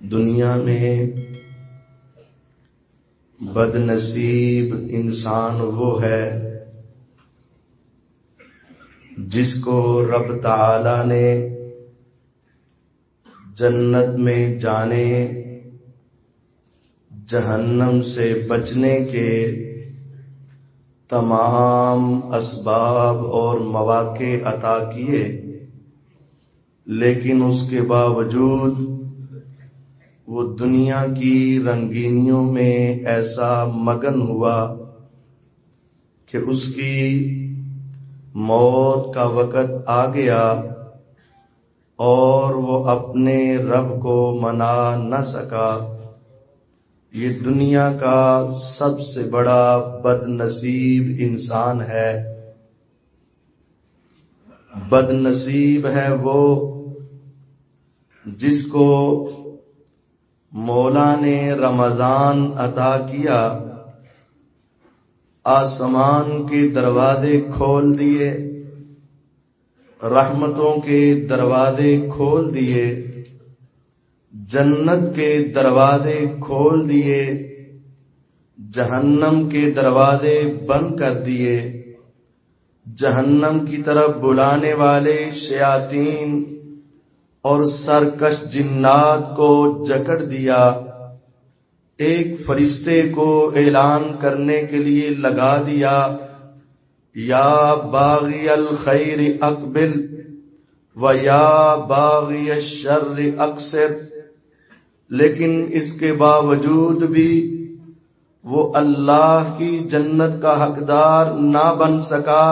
دنیا میں بد نصیب انسان وہ ہے جس کو رب تعالی نے جنت میں جانے جہنم سے بچنے کے تمام اسباب اور مواقع عطا کیے، لیکن اس کے باوجود وہ دنیا کی رنگینیوں میں ایسا مگن ہوا کہ اس کی موت کا وقت آ گیا اور وہ اپنے رب کو منا نہ سکا۔ یہ دنیا کا سب سے بڑا بد نصیب انسان ہے۔ بد نصیب ہے وہ جس کو مولا نے رمضان عطا کیا، آسمان کے دروازے کھول دیے، رحمتوں کے دروازے کھول دیے، جنت کے دروازے کھول دیے، جہنم کے دروازے بند کر دیے، جہنم کی طرف بلانے والے شیاطین اور سرکش جنات کو جکڑ دیا، ایک فرشتے کو اعلان کرنے کے لیے لگا دیا، یا باغی الخیر اقبل و یا باغی الشر اقصر، لیکن اس کے باوجود بھی وہ اللہ کی جنت کا حقدار نہ بن سکا۔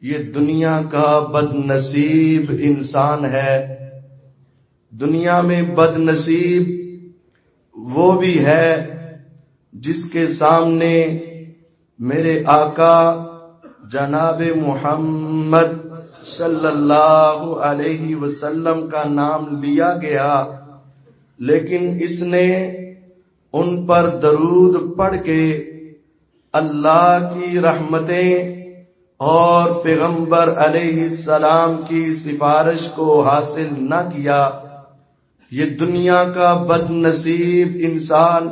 یہ دنیا کا بد نصیب انسان ہے۔ دنیا میں بد نصیب وہ بھی ہے جس کے سامنے میرے آقا جناب محمد صلی اللہ علیہ وسلم کا نام لیا گیا، لیکن اس نے ان پر درود پڑھ کے اللہ کی رحمتیں اور پیغمبر علیہ السلام کی سفارش کو حاصل نہ کیا۔ یہ دنیا کا بد نصیب انسان،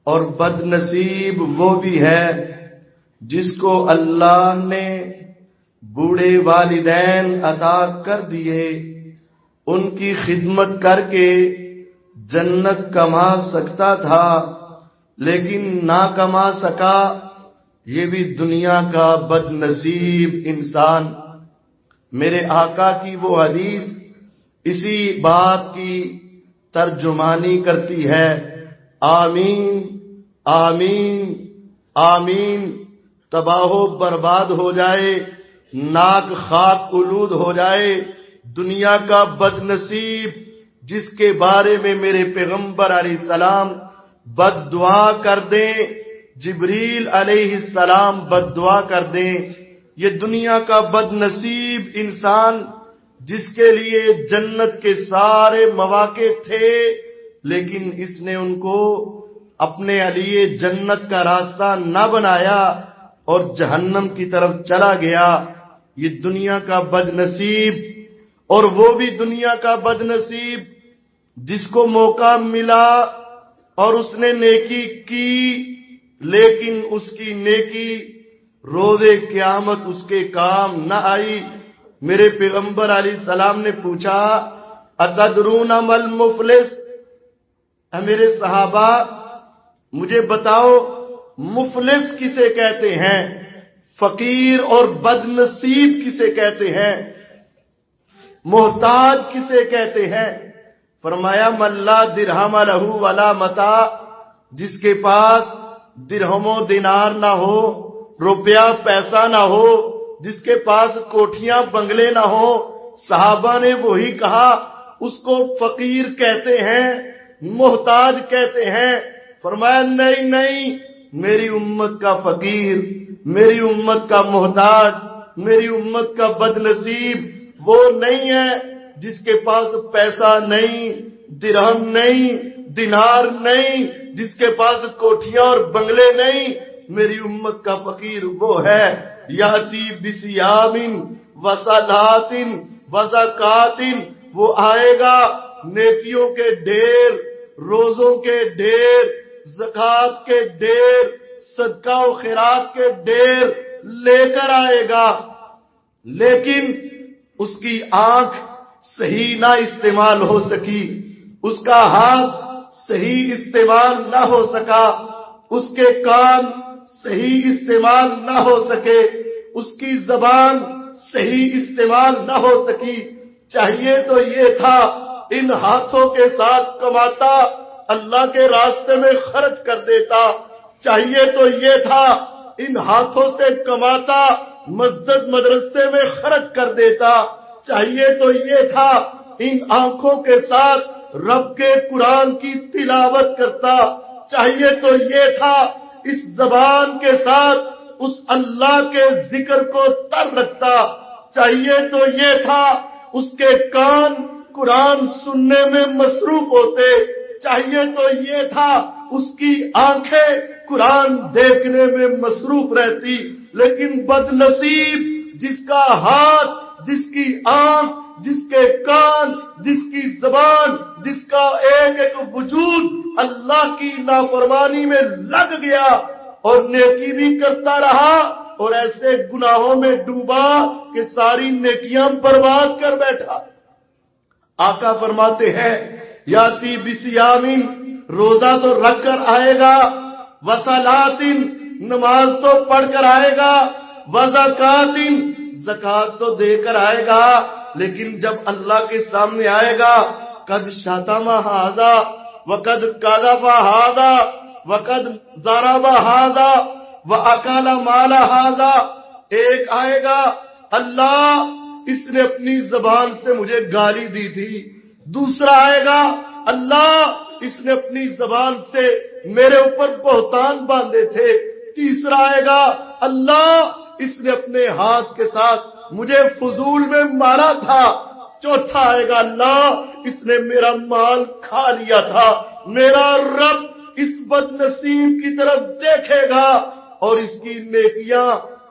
اور بد نصیب وہ بھی ہے جس کو اللہ نے بوڑھے والدین عطا کر دیے، ان کی خدمت کر کے جنت کما سکتا تھا لیکن نہ کما سکا۔ یہ بھی دنیا کا بد نصیب انسان۔ میرے آقا کی وہ حدیث اسی بات کی ترجمانی کرتی ہے، آمین آمین آمین، تباہ و برباد ہو جائے، ناک خاک آلود ہو جائے دنیا کا بد نصیب جس کے بارے میں میرے پیغمبر علیہ السلام بد دعا کر دیں، جبریل علیہ السلام بد دعا کر دیں۔ یہ دنیا کا بد نصیب انسان جس کے لیے جنت کے سارے مواقع تھے، لیکن اس نے ان کو اپنے لیے جنت کا راستہ نہ بنایا اور جہنم کی طرف چلا گیا۔ یہ دنیا کا بد نصیب، اور وہ بھی دنیا کا بد نصیب جس کو موقع ملا اور اس نے نیکی کی، لیکن اس کی نیکی روز قیامت اس کے کام نہ آئی۔ میرے پیغمبر علیہ السلام نے پوچھا، اتدرون مل مفلس، اے میرے صحابہ مجھے بتاؤ مفلس کسے کہتے ہیں، فقیر اور بد نصیب کسے کہتے ہیں، محتاج کسے کہتے ہیں؟ فرمایا من لا درہم لہ ولا متاع، جس کے پاس درہم و دینار نہ ہو، روپیہ پیسہ نہ ہو، جس کے پاس کوٹھیاں بنگلے نہ ہو۔ صحابہ نے وہی کہا اس کو فقیر کہتے ہیں، محتاج کہتے ہیں۔ فرمایا نہیں نہیں، میری امت کا فقیر، میری امت کا محتاج، میری امت کا بد نصیب وہ نہیں ہے جس کے پاس پیسہ نہیں، درہم نہیں، دینار نہیں، جس کے پاس کوٹھیاں اور بنگلے نہیں۔ میری امت کا فقیر وہ ہے یاتی بصیام وصلاۃ وزکات، وہ آئے گا نیکیوں کے ڈھیر، روزوں کے ڈھیر، زکات کے ڈھیر، صدقہ و خیرات کے ڈھیر لے کر آئے گا، لیکن اس کی آنکھ صحیح نہ استعمال ہو سکی، اس کا ہاتھ صحیح استعمال نہ ہو سکا، اس کے کان صحیح استعمال نہ ہو سکے، اس کی زبان صحیح استعمال نہ ہو سکی۔ چاہیے تو یہ تھا ان ہاتھوں کے ساتھ کماتا، اللہ کے راستے میں خرچ کر دیتا، چاہیے تو یہ تھا ان ہاتھوں سے کماتا، مسجد مدرسے میں خرچ کر دیتا، چاہیے تو یہ تھا ان آنکھوں کے ساتھ رب کے قرآن کی تلاوت کرتا، چاہیے تو یہ تھا اس زبان کے ساتھ اس اللہ کے ذکر کو تر رکھتا، چاہیے تو یہ تھا اس کے کان قرآن سننے میں مصروف ہوتے، چاہیے تو یہ تھا اس کی آنکھیں قرآن دیکھنے میں مصروف رہتی، لیکن بد نصیب جس کا ہاتھ، جس کی آنکھ، جس کے کان، جس کی زبان، جس کا ایک ایک وجود اللہ کی نافرمانی میں لگ گیا اور نیکی بھی کرتا رہا اور ایسے گناہوں میں ڈوبا کہ ساری نیکیاں برباد کر بیٹھا۔ آقا فرماتے ہیں یاتی بسیامین، روزہ تو رکھ کر آئے گا، وصلاتن، نماز تو پڑھ کر آئے گا، وزکاتن، زکات تو دے کر آئے گا، لیکن جب اللہ کے سامنے آئے گا قد شتم ھذا وقد کذب ھذا وقد ضرب ھذا واکل مال ھذا، ایک آئے گا اللہ اس نے اپنی زبان سے مجھے گالی دی تھی، دوسرا آئے گا اللہ اس نے اپنی زبان سے میرے اوپر بہتان باندھے تھے، تیسرا آئے گا اللہ اس نے اپنے ہاتھ کے ساتھ مجھے فضول میں مارا تھا، چوتھا آئے گا اللہ اس نے میرا مال کھا لیا تھا۔ میرا رب اس بد نصیب کی طرف دیکھے گا اور اس کی نیکیاں،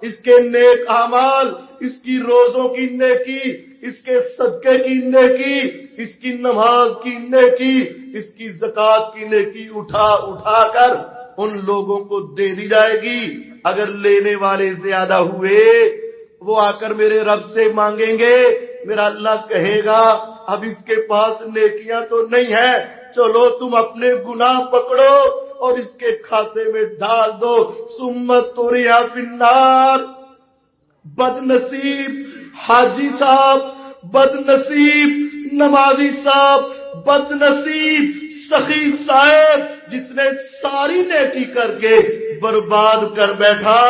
اس کے نیک اعمال، اس کی روزوں کی نیکی، اس کے صدقے کی نیکی، اس کی نماز کی نیکی، اس کی زکات کی نیکی اٹھا اٹھا کر ان لوگوں کو دے دی جائے گی۔ اگر لینے والے زیادہ ہوئے وہ آ کر میرے رب سے مانگیں گے، میرا اللہ کہے گا اب اس کے پاس نیکیاں تو نہیں ہیں، چلو تم اپنے گناہ پکڑو اور اس کے کھاتے میں ڈال دو، ثم تریا فی النار۔ بد نصیب حاجی صاحب، بد نصیب نمازی صاحب، بد نصیب سخی صاحب جس نے ساری نیکی کر کے برباد کر بیٹھا،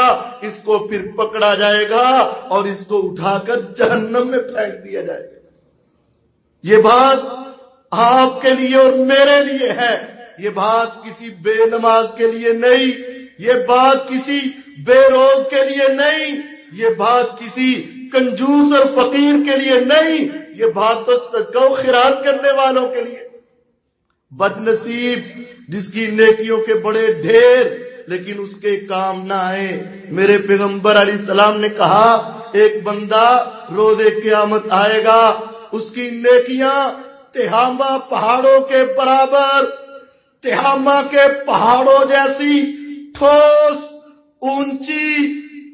اس کو پھر پکڑا جائے گا اور اس کو اٹھا کر جہنم میں پھینک دیا جائے گا۔ یہ بات آپ کے لیے اور میرے لیے ہے، یہ بات کسی بے نماز کے لیے نہیں، یہ بات کسی بے روز کے لیے نہیں، یہ بات کسی کنجوس اور فقیر کے لیے نہیں، یہ بات تو صدقہ و خیرات کرنے والوں کے لیے۔ بد نصیب جس کی نیکیوں کے بڑے ڈھیر لیکن اس کے کام نہ آئے۔ میرے پیغمبر علیہ السلام نے کہا ایک بندہ روز قیامت آئے گا، اس کی نیکیاں تہامہ پہاڑوں کے برابر، تہامہ کے پہاڑوں جیسی ٹھوس، اونچی،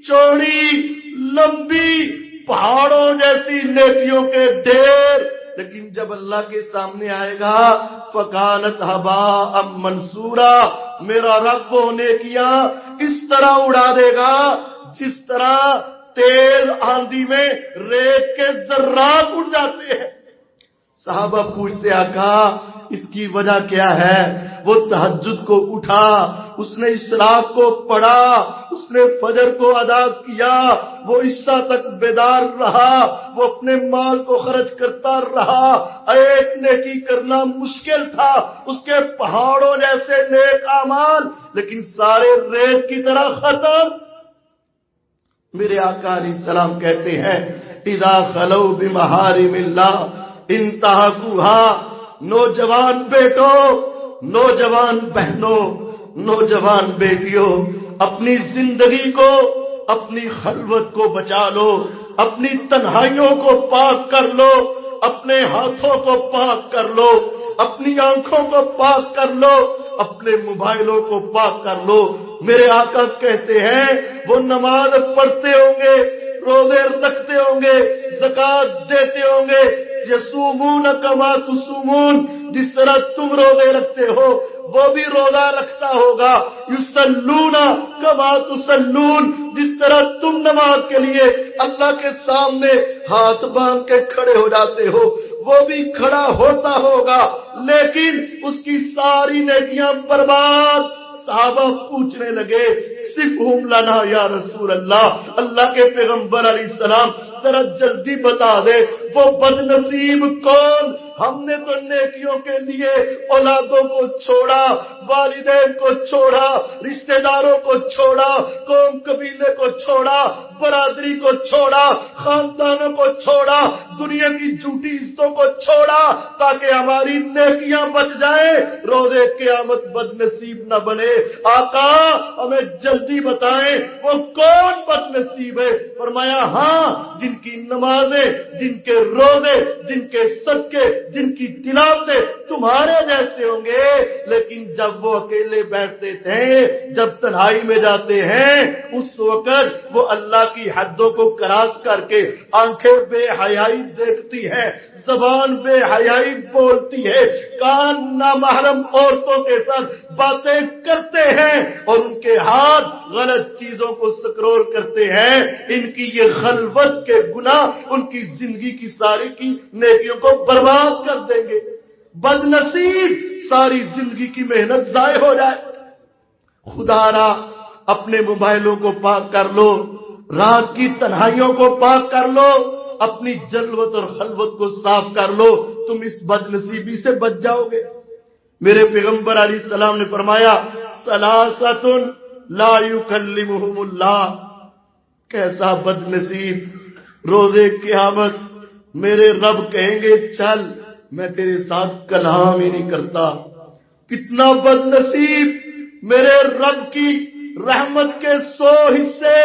چوڑی، لمبی، پہاڑوں جیسی نیکیوں کے ڈھیر، لیکن جب اللہ کے سامنے آئے گا فکانت ھباء منثورا، میرا رب وہ نیکیاں اس طرح اڑا دے گا جس طرح تیز آندھی میں ریت کے ذرات اڑ جاتے ہیں۔ صحابہ پوچھتے آقا اس کی وجہ کیا ہے؟ وہ تہجد کو اٹھا، اس نے اشراق کو پڑھا، اس نے فجر کو ادا کیا، وہ عشاء تک بیدار رہا، وہ اپنے مال کو خرچ کرتا رہا، ایک نیکی کرنا مشکل تھا، اس کے پہاڑوں جیسے نیک اعمال لیکن سارے ریت کی طرح ختم۔ میرے آقا علیہ السلام کہتے ہیں اذا خلو بمحارم اللہ انتہکوہا، نوجوان بیٹوں، نوجوان بہنوں، نوجوان بیٹیوں، اپنی زندگی کو، اپنی خلوت کو بچا لو، اپنی تنہائیوں کو پاک کر لو، اپنے ہاتھوں کو پاک کر لو، اپنی آنکھوں کو پاک کر لو، اپنے موبائلوں کو پاک کر لو۔ میرے آقا کہتے ہیں وہ نماز پڑھتے ہوں گے، روزے رکھتے ہوں گے، زکات دیتے ہوں گے، یصومون کما تصومون، جس طرح تم روزے رکھتے ہو وہ بھی روزہ رکھتا ہوگا، یصلون کما تصلون، جس طرح تم نماز کے لیے اللہ کے سامنے ہاتھ باندھ کے کھڑے ہو جاتے ہو وہ بھی کھڑا ہوتا ہوگا، لیکن اس کی ساری نیکیاں برباد۔ صحابہ پوچھنے لگے صفہم لنا یا رسول اللہ، اللہ کے پیغمبر علیہ السلام ذرا جلدی بتا دے وہ بد نصیب کون؟ ہم نے تو نیکیوں کے لیے اولادوں کو چھوڑا، والدین کو چھوڑا، رشتہ داروں کو چھوڑا، قوم قبیلے کو چھوڑا، برادری کو چھوڑا، خاندانوں کو چھوڑا، دنیا کی جھوٹی عزتوں کو چھوڑا تاکہ ہماری نیکیاں بچ جائیں، روز قیامت بد نصیب نہ بنے۔ آقا ہمیں جلدی بتائیں وہ کون بد نصیب ہے؟ فرمایا ہاں، جن کی نمازیں، جن کے روزے، جن کے صدقے، جن کی تلاوتیں تمہارے جیسے ہوں گے، لیکن جب وہ اکیلے بیٹھتے تھے، جب تنہائی میں جاتے ہیں، اس وقت وہ اللہ کی حدوں کو کراس کر کے آنکھیں بے حیائی دیکھتی ہیں، زبان بے حیائی بولتی ہے، کان نامحرم عورتوں کے ساتھ باتیں کرتے ہیں اور ان کے ہاتھ غلط چیزوں کو سکرول کرتے ہیں۔ ان کی یہ خلوت کے گناہ ان کی زندگی کی ساری کی نیکیوں کو برباد کر دیں گے۔ بد نصیب ساری زندگی کی محنت ضائع ہو جائے۔ خدا را اپنے موبائلوں کو پاک کر لو، رات کی تنہائیوں کو پاک کر لو، اپنی جلوت اور خلوت کو صاف کر لو، تم اس بد نصیبی سے بچ جاؤ گے۔ میرے پیغمبر علیہ السلام نے فرمایا ثلاثۃ لا یکلمہم اللہ، کیسا بد نصیب روزے قیامت میرے رب کہیں گے چل، میں تیرے ساتھ کلام ہی نہیں کرتا۔ کتنا بد نصیب، میرے رب کی رحمت کے 100 حصے،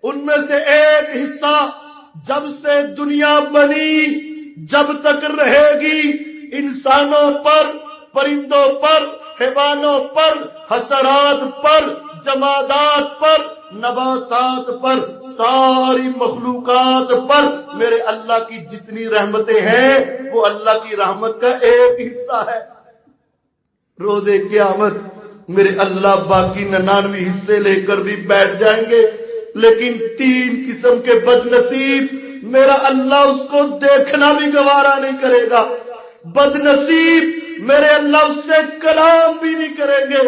ان میں سے ایک حصہ جب سے دنیا بنی جب تک رہے گی انسانوں پر، پرندوں پر، حیوانوں پر، حشرات پر، جمادات پر، نباتات پر، ساری مخلوقات پر میرے اللہ کی جتنی رحمتیں ہیں وہ اللہ کی رحمت کا ایک حصہ ہے۔ روزے قیامت میرے اللہ باقی 99 حصے لے کر بھی بیٹھ جائیں گے، لیکن 3 قسم کے بد نصیب میرا اللہ اس کو دیکھنا بھی گوارا نہیں کرے گا۔ بد نصیب میرے اللہ اس سے کلام بھی نہیں کریں گے۔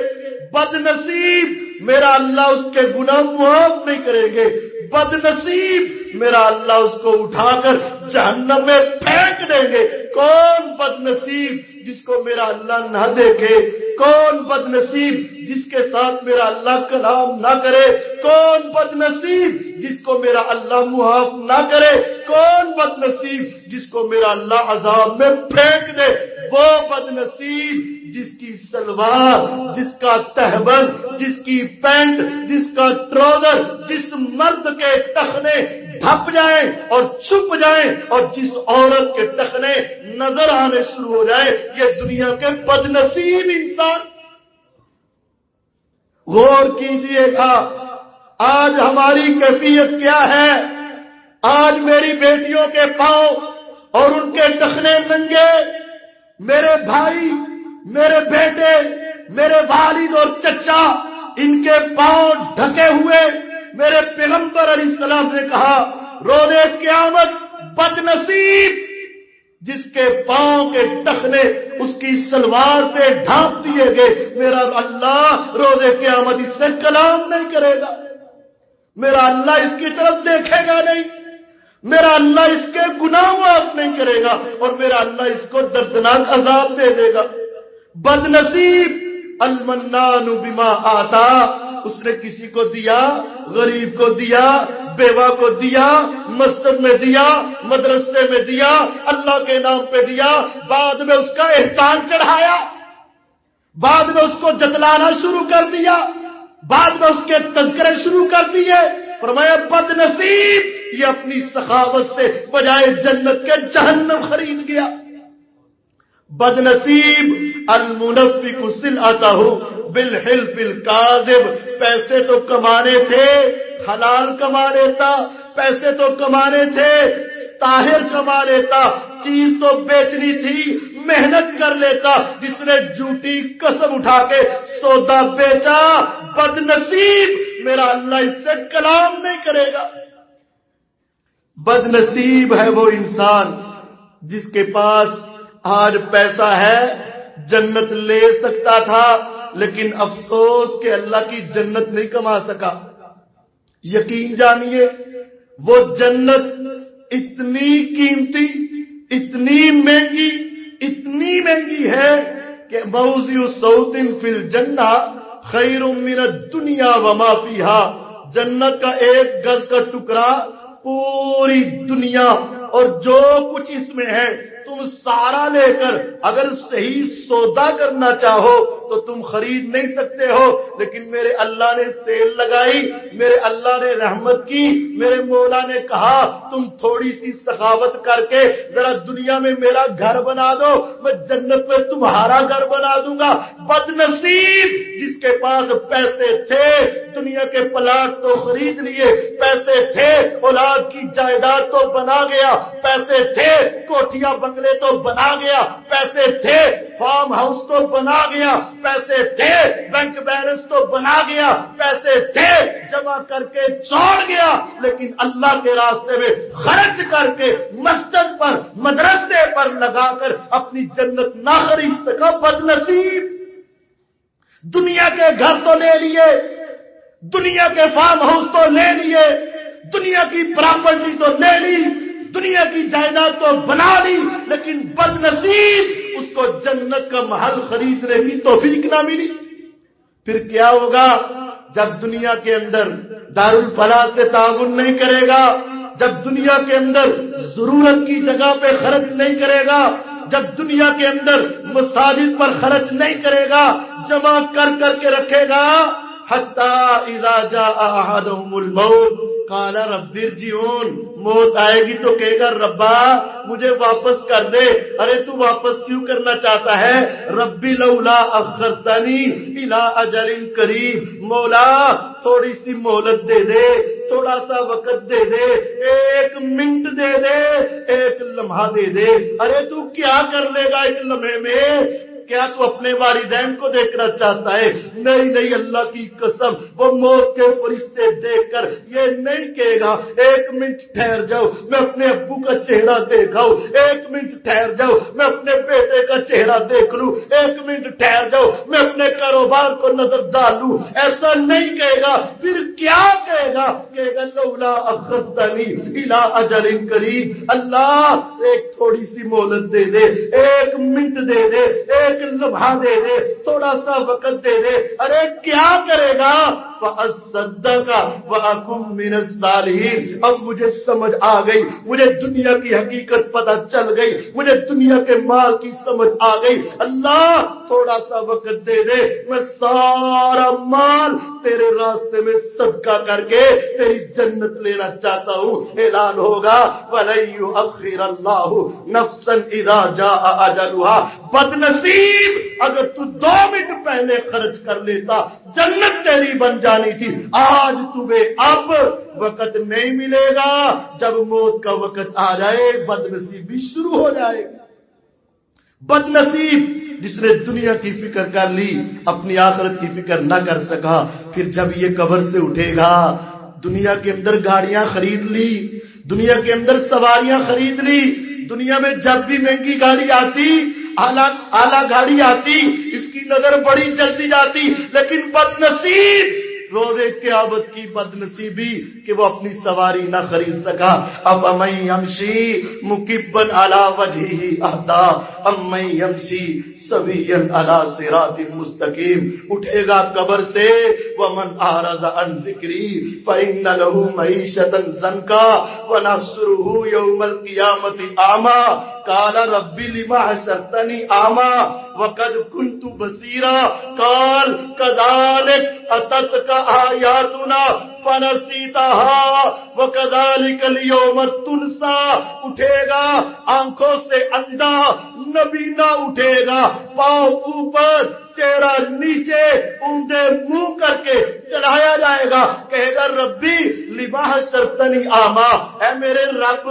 بد نصیب میرا اللہ اس کے گناہ معاف نہیں کریں گے۔ بد نصیب میرا اللہ اس کو اٹھا کر جہنم میں پھینک دیں گے۔ کون بد نصیب جس کو میرا اللہ نہ دیکھے؟ کون بد نصیب جس کے ساتھ میرا اللہ کلام نہ کرے؟ کون بد نصیب جس کو میرا اللہ معاف نہ کرے؟ کون بد نصیب جس کو میرا اللہ عذاب میں پھینک دے؟ وہ بد نصیب جس کی سلوار، جس کا تہبند، جس کی پینٹ، جس کا ٹراؤزر، جس مرد کے ٹخنے ڈھپ جائیں اور چھپ جائیں اور جس عورت کے ٹخنے نظر آنے شروع ہو جائیں، یہ دنیا کے بد نصیب انسان۔ غور کیجئے گا آج ہماری کیفیت کیا ہے۔ آج میری بیٹیوں کے پاؤں اور ان کے ٹخنے ننگے، میرے بھائی، میرے بیٹے، میرے والد اور چچا، ان کے پاؤں ڈھکے ہوئے۔ میرے پیغمبر علیہ السلام نے کہا روزے قیامت بد نصیب جس کے پاؤں کے ٹخنے اس کی سلوار سے ڈھانپ دیے گئے، میرا اللہ روزے قیامت اس سے کلام نہیں کرے گا، میرا اللہ اس کی طرف دیکھے گا نہیں، میرا اللہ اس کے گناہ معاف نہیں کرے گا اور میرا اللہ اس کو دردناک عذاب دے دے گا۔ بد نصیب المنان بما آتا، اس نے کسی کو دیا، غریب کو دیا، بیوہ کو دیا، مسجد میں دیا، مدرسے میں دیا، اللہ کے نام پہ دیا، بعد میں اس کا احسان چڑھایا، بعد میں اس کو جتلانا شروع کر دیا، بعد میں اس کے تذکرے شروع کر دیے۔ فرمایا بد نصیب یہ اپنی سخاوت سے بجائے جنت کے جہنم خرید گیا۔ بد نصیب المنفق سلعتہ بالحلف الکاذب، پیسے تو کمانے تھے، حلال کما لیتا، پیسے تو کمانے تھے، طاہر کما لیتا، چیز تو بیچنی تھی، محنت کر لیتا، جس نے جھوٹی قسم اٹھا کے سودا بیچا، بد نصیب، میرا اللہ اس سے کلام نہیں کرے گا۔ بد نصیب ہے وہ انسان جس کے پاس آج پیسہ ہے، جنت لے سکتا تھا، لیکن افسوس کہ اللہ کی جنت نہیں کما سکا۔ یقین جانیے وہ جنت اتنی قیمتی، اتنی مہنگی ہے کہ موضع صوت فی الجنہ خیر من الدنیا وما فیہا، جنت کا ایک گز کا ٹکڑا پوری دنیا اور جو کچھ اس میں ہے تم سارا لے کر اگر صحیح سودا کرنا چاہو تو تم خرید نہیں سکتے ہو، لیکن میرے اللہ نے سیل لگائی، میرے اللہ نے رحمت کی، میرے مولا نے کہا تم تھوڑی سی سخاوت کر کے ذرا دنیا میں میرا گھر بنا دو، میں جنت میں تمہارا گھر بنا دوں گا۔ بد نصیب جس کے پاس پیسے تھے، دنیا کے پلاٹ تو خرید لیے، پیسے تھے اولاد کی جائیداد تو بنا گیا، پیسے تھے کوٹھیاں بنگلے تو بنا گیا، پیسے تھے فارم ہاؤس تو بنا گیا، پیسے تھے بینک بیلنس تو بنا گیا، پیسے تھے جمع کر کے چھوڑ گیا، لیکن اللہ کے راستے میں خرچ کر کے مسجد پر مدرسے پر لگا کر اپنی جنت نہ خرید سکا۔ بد نصیب، دنیا کے گھر تو لے لیے، دنیا کے فارم ہاؤس تو لے لیے، دنیا کی پراپرٹی تو لے لی، دنیا کی جائیداد تو بنا لی، لیکن بد نصیب اس کو جنت کا محل خریدنے کی توفیق نہ ملی۔ پھر کیا ہوگا جب دنیا کے اندر دارالفلاح سے تعاون نہیں کرے گا، جب دنیا کے اندر ضرورت کی جگہ پہ خرچ نہیں کرے گا، جب دنیا کے اندر مساجد پر خرچ نہیں کرے گا، جمع کر کر کے رکھے گا، حتی اذا جاء احدهم الموت قال رب ارجعون، موت آئے گی تو کہے گا ربا مجھے واپس کر دے۔ ارے تو واپس کیوں کرنا چاہتا ہے؟ ربی لولا اخرتنی الی اجل قریب، مولا تھوڑی سی مہلت دے دے، تھوڑا سا وقت دے دے، ایک منٹ دے دے، ایک لمحہ دے دے۔ ارے تو کیا کر لے گا ایک لمحے میں؟ کیا تو اپنے والدین کو دیکھنا چاہتا ہے؟ نہیں، اللہ کی قسم وہ موت کے فرشتے دیکھ کر یہ نہیں کہے گا ایک منٹ ٹھہر جاؤ میں اپنے ابو کا چہرہ دیکھاؤں، ایک منٹ ٹھہر جاؤ میں اپنے بیٹے کا چہرہ دیکھ لوں، ایک منٹ ٹھہر جاؤ میں اپنے کاروبار کو نظر ڈالوں، ایسا نہیں کہے گا۔ پھر کیا کہے گا؟ کہے گا لولا اخرتنی الی اجل قریب، اللہ ایک تھوڑی سی مہلت دے دے، ایک منٹ دے دے، ایک لمحہ دے دے، تھوڑا سا وقت دے دے۔ ارے کیا کرے گا؟ فَأَصَّدَّقَ وَأَكُن مِّنَ الصَّالِحِينَ۔ اب مجھے سمجھ آ گئی، مجھے دنیا کی حقیقت پتہ چل گئی، مجھے دنیا کے مال کی سمجھ آ گئی۔ اللہ تھوڑا سا وقت دے دے، میں سارا مال تیرے راستے میں صدقہ کر کے تیری جنت لینا چاہتا ہوں۔ اعلان ہوگا وَلَن يُؤَخِّرَ اللَّهُ نَفْسًا إِذَا جَاءَ أَجَلُهَا۔ بد نصیب اگر تو 2 منٹ پہلے خرچ کر لیتا جنت تیری بن جانی تھی۔ آج تمہیں اب وقت نہیں ملے گا، جب موت کا وقت آ جائے بد نصیبی شروع ہو جائے گی۔ بد نصیب جس نے دنیا کی فکر کر لی، اپنی آخرت کی فکر نہ کر سکا، پھر جب یہ قبر سے اٹھے گا، دنیا کے اندر گاڑیاں خرید لی، دنیا کے اندر سواریاں خرید لی، دنیا میں جب بھی مہنگی گاڑی آتی، اعلیٰ گاڑی آتی، اس کی نظر بڑی جلدی جاتی، لیکن بد نصیب روزے قیامت کی بد نصیبی کہ وہ اپنی سواری نہ خرید سکا۔ اب امن یمشی مکبن علی وجہہ اہدی امن یمشی سویا علی صراط مستقیم۔ اٹھے گا قبر سے ومن اعرض عن ذکری فإن له معیشۃ ضنکا ونحشرہ یوم القیامۃ اعمی قال رب لما حشرتنی اعمی وقد كنت بصیرا قال كذلك اتتك آیاتنا فنسیتہا وکذالک اليوم تنسا. اٹھے گا آنکھوں سے اندھا، نبینا اٹھے گا، پاؤں اوپر چہرہ نیچے، اوندے منہ کر کے چلایا جائے گا. کہے گا ربی لما حشرتنی اعمی، اے میرے رب.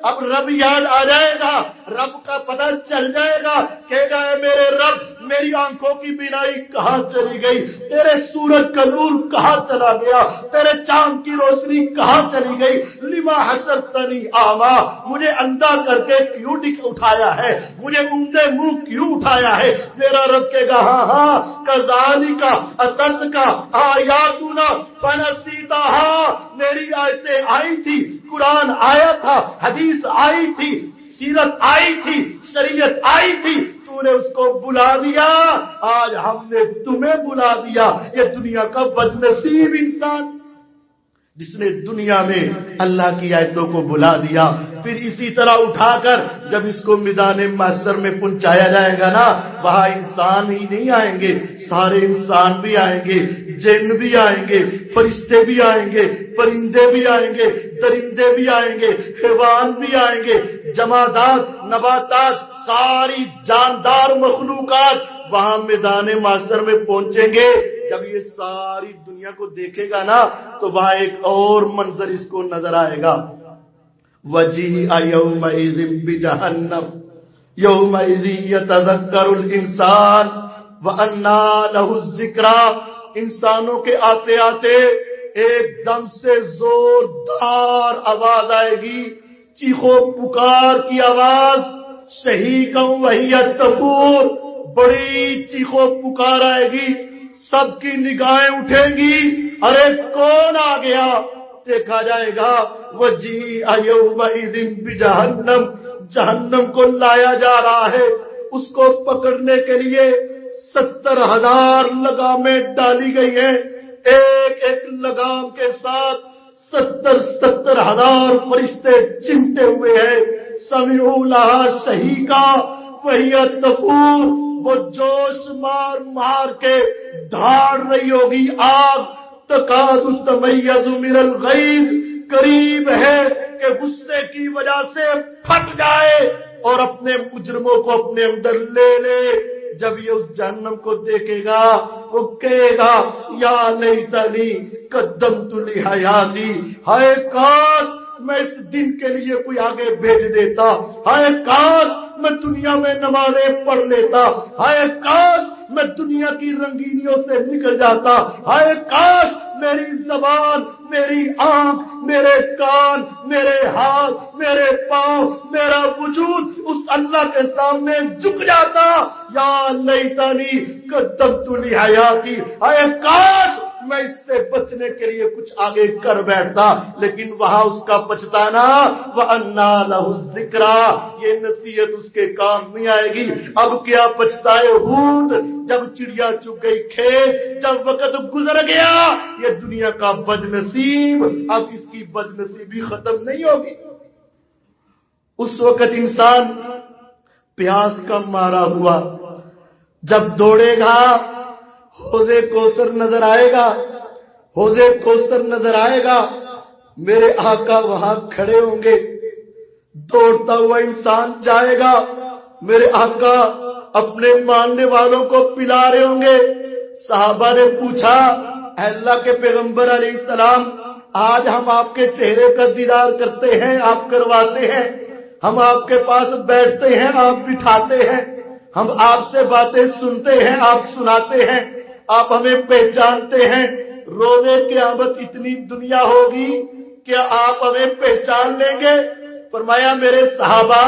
اب رب یاد آ جائے گا، رب کا پتہ چل جائے گا. کہے گا اے میرے رب میری آنکھوں کی بینائی کہاں چلی گئی، تیرے سورج کا نور کہاں چلا گیا، تیرے چاند کی روشنی کہاں چلی گئی. لما حشرتنی اعمی، مجھے اندھا کر کے کیوں اٹھایا ہے، مجھے اوندے منہ کیوں اٹھایا ہے. میرا رب کہے گا ہاں ہاں کذالک اتتک آیاتنا فنسیتہا، میری آیتیں آئی تھی، قرآن آیا تھا، حدیث آئی تھی، سیرت آئی تھی، شریعت آئی تھی، تو نے اس کو بلا دیا. آج ہم نے تمہیں بلا دیا. یہ دنیا کا بدنصیب انسان جس نے دنیا میں اللہ کی آیتوں کو بلا دیا. پھر اسی طرح اٹھا کر جب اس کو میدان محشر میں پہنچایا جائے گا نا، وہاں انسان ہی نہیں آئیں گے، سارے انسان بھی آئیں گے، جن بھی آئیں گے، فرشتے بھی آئیں گے، پرندے بھی آئیں گے، درندے بھی آئیں گے، حیوان بھی آئیں گے، جمادات، نباتات، ساری جاندار مخلوقات وہاں میدان محشر میں پہنچیں گے. جب یہ ساری دنیا کو دیکھے گا نا تو وہاں ایک اور منظر اس کو نظر آئے گا. وَجِیءَ یَوْمَئِذٍ بِجَہَنَّمَ یَوْمَئِذٍ یَتَذَکَّرُ الْإِنسَانُ وَأَنَّىٰ لَهُ الذِّکْرَىٰ. انسانوں کے آتے آتے ایک دم سے زوردار آواز آئے گی، چیخو پکار کی آواز. شہیقاً وَہِیَ تَفُورُ، بڑی چیخو پکار آئے گی، سب کی نگاہیں اٹھیں گی. ارے کون آ گیا؟ دیکھا جائے گا وَجِیءَ یَوْمَئِذٍ بِجَہَنَّمَ، جہنم کو لایا جا رہا ہے. اس کو پکڑنے کے لیے 70,000 لگامیں ڈالی گئی ہیں. ایک ایک لگام کے ساتھ 70,000 فرشتے چمٹے ہوئے ہیں. سمعوا لها شہیقا وہی تفور، وہ جوش مار مار کے دھاڑ رہی ہوگی آگ. تکاد تمیز من الغیظ، قریب ہے کہ غصے کی وجہ سے پھٹ جائے اور اپنے مجرموں کو اپنے اندر لے لے. جب یہ اس جہنم کو دیکھے گا وہ کہے گا یا لیتنی قدمت لحیاتی، ہائے کاش میں اس دن کے لیے کوئی آگے بھیج دیتا، ہائے کاش میں دنیا میں نمازیں پڑھ لیتا، ہائے کاش میں دنیا کی رنگینیوں سے نکل جاتا، ہائے کاش میری زبان، میری آنکھ، میرے کان، میرے ہاتھ، میرے پاؤں، میرا وجود اس اللہ کے سامنے جھک جاتا. یا لیتنی قدمت لحیاتی، ہائے کاش میں اس سے بچنے کے لیے کچھ آگے کر بیٹھتا. لیکن وہاں اس کا پچھتانا وَأَنَّىٰ لَهُ الذِّکْرَىٰ، یہ نصیحت اس کے کام نہیں آئے گی. اب کیا پچھتائے ہود، جب چڑیا چگ گئی کھیت، جب وقت گزر گیا. یہ دنیا کا بد نصیب اب اس کی بد نصیبی ختم نہیں ہوگی. اس وقت انسان پیاس کا مارا ہوا جب دوڑے گا حوضے کوثر نظر آئے گا، حوضے کوثر نظر آئے گا، میرے آقا وہاں کھڑے ہوں گے. دوڑتا ہوا انسان جائے گا، میرے آقا اپنے ماننے والوں کو پلا رہے ہوں گے. صحابہ نے پوچھا اے اللہ کے پیغمبر علیہ السلام، آج ہم آپ کے چہرے کا دیدار کرتے ہیں، آپ کرواتے ہیں، ہم آپ کے پاس بیٹھتے ہیں، آپ بٹھاتے ہیں، ہم آپ سے باتیں سنتے ہیں، آپ سناتے ہیں، آپ ہمیں پہچانتے ہیں. روزے قیامت اتنی دنیا ہوگی کہ آپ ہمیں پہچان لیں گے. فرمایا میرے صحابہ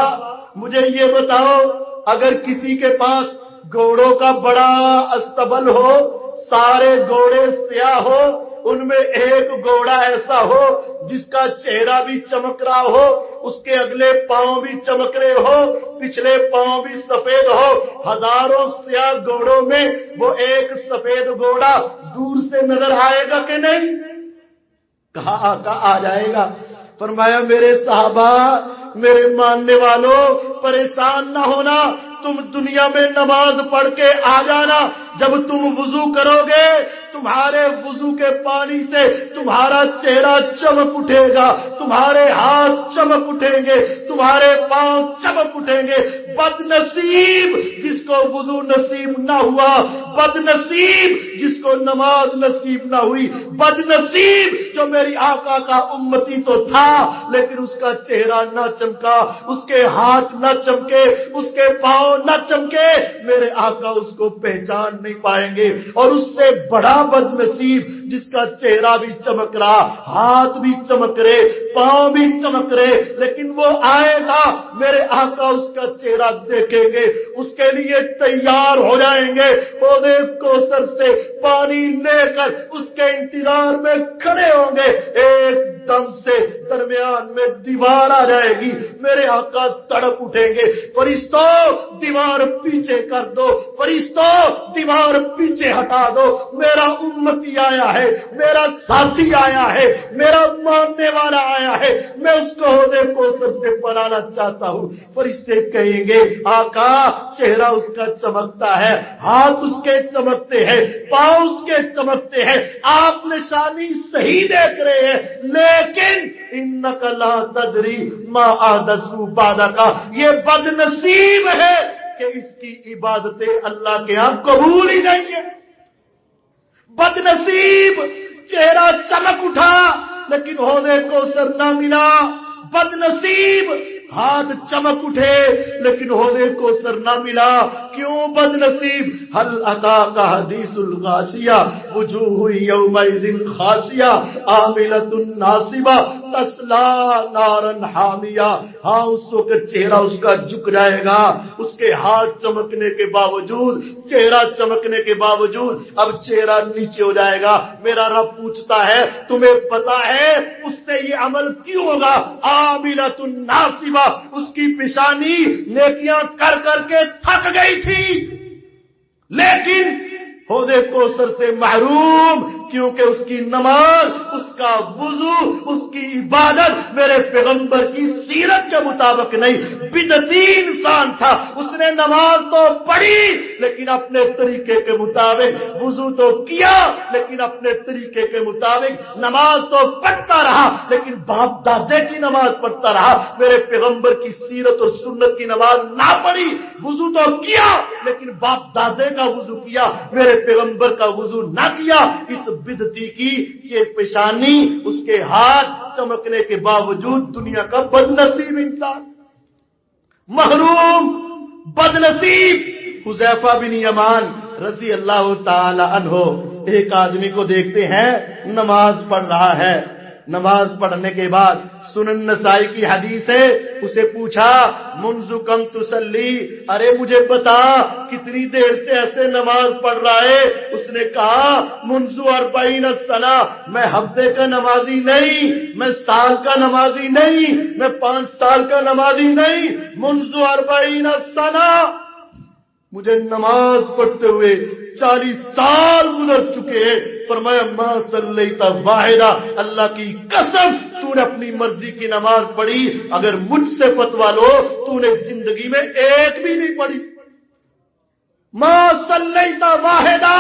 مجھے یہ بتاؤ، اگر کسی کے پاس گھوڑوں کا بڑا استبل ہو، سارے گھوڑے سیاہ ہو، ان میں ایک گھوڑا ایسا ہو جس کا چہرہ بھی چمک رہا ہو، اس کے اگلے پاؤں بھی چمک رہے ہو، پچھلے پاؤں بھی سفید ہو، ہزاروں سیاہ گھوڑوں میں وہ ایک سفید گھوڑا دور سے نظر آئے گا کہ نہیں؟ کہا آقا آ جائے گا. فرمایا میرے صحابہ، میرے ماننے والوں، پریشان نہ ہونا، تم دنیا میں نماز پڑھ کے آ جانا، جب تم وضو کرو گے تمہارے وضو کے پانی سے تمہارا چہرہ چمک اٹھے گا، تمہارے ہاتھ چمک اٹھیں گے، تمہارے پاؤں چمک اٹھیں گے۔ بد نصیب جس کو وضو نصیب نہ ہوا، بد نصیب جس کو نماز نصیب نہ ہوئی، بد نصیب جو میری آقا کا امتی تو تھا لیکن اس کا چہرہ نہ چمکا، اس کے ہاتھ نہ چمکے، اس کے پاؤں نہ چمکے، میرے آقا اس کو پہچان نہیں پائیں گے۔ اور اس سے بڑا بد نصیب جس کا چہرہ بھی چمک رہا، ہاتھ بھی چمک رہے، پاؤں بھی چمک رہے، لیکن وہ آئے گا میرے آقا اس کا چہرہ دیکھیں گے، اس کے لیے تیار ہو جائیں گے، حوض کوثر سے پانی لے کر اس کے انتظار میں کھڑے ہوں گے، ایک دم سے درمیان میں دیوار آ جائے گی، میرے آقا تڑپ اٹھیں گے، فرشتوں دیوار پیچھے کر دو، فرشتوں دیوار پیچھے ہٹا دو، میرا امتی آیا ہے، میرا ساتھی آیا ہے، میرا ماننے والا آیا ہے، میں اس کو حوض کوثر سے پلانا چاہتا ہوں۔ فرشتے کہیں گے آقا چہرہ اس کا چمکتا ہے، ہاتھ اس کے چمکتے ہیں، پاؤں اس کے چمکتے ہیں، آپ نشانی صحیح دیکھ رہے ہیں، لیکن انک لا تدری ما احدثوا بعدک، یہ بد نصیب ہے کہ اس کی عبادتیں اللہ کے ہاں قبول ہی نہیں ہے۔ بد نصیب چہرہ چمک اٹھا لیکن حوض کوثر نہ ملا، بد نصیب ہاتھ چمک اٹھے لیکن حوض کوثر نہ ملا، کیوں بد نصیب؟ هل اتاک حدیث الغاشیہ وجوہ یومئذ خاشیہ عاملۃ ناصبہ تصلی نارا حامیہ۔ ہاں اس وقت چہرہ اس کا جھک جائے گا، اس کے ہاتھ چمکنے کے باوجود، چہرہ چمکنے کے باوجود اب چہرہ نیچے ہو جائے گا۔ میرا رب پوچھتا ہے تمہیں پتا ہے اس سے یہ عمل کیوں ہوگا؟ عاملۃ ناصبہ، اس کی پیشانی نیکیاں کر کر کے تھک گئی تھی لیکن حوض کوثر سے محروم، کیونکہ اس کی نماز، اس کا وضو، اس کی عبادت میرے پیغمبر کی سیرت کے مطابق نہیں، بدعتی انسان تھا۔ اس نے نماز تو پڑھی لیکن اپنے طریقے کے مطابق، وضو تو کیا لیکن اپنے طریقے کے مطابق، نماز تو پڑھتا رہا لیکن باپ دادے کی نماز پڑھتا رہا، میرے پیغمبر کی سیرت اور سنت کی نماز نہ پڑھی، وضو تو کیا لیکن باپ دادے کا وضو کیا، میرے پیغمبر کا وضو نہ کیا۔ اس بدعتی کی یہ پیشانی، اس کے ہاتھ چمکنے کے باوجود دنیا کا بد نصیب انسان، محروم، بد نصیب۔ حذیفہ بن یمان رضی اللہ تعالی عنہ ایک آدمی کو دیکھتے ہیں نماز پڑھ رہا ہے، نماز پڑھنے کے بعد سنن نسائی کی حدیث ہے، اسے پوچھا منذ کم تصلی، ارے مجھے بتا کتنی دیر سے ایسے نماز پڑھ رہا ہے؟ اس نے کہا منذ 40 سنہ، میں ہفتے کا نمازی نہیں، میں سال کا نمازی نہیں، میں 5 سال کا نمازی نہیں، منذ 40 سنہ، مجھے نماز پڑھتے ہوئے 40 سال گزر چکے ہیں۔ فرمایا ما صلیت واحدہ، اللہ کی قسم تو نے اپنی مرضی کی نماز پڑھی، اگر مجھ سے فتویٰ لو تو نے زندگی میں ایک بھی نہیں پڑھی۔ ما صلیت واحدہ،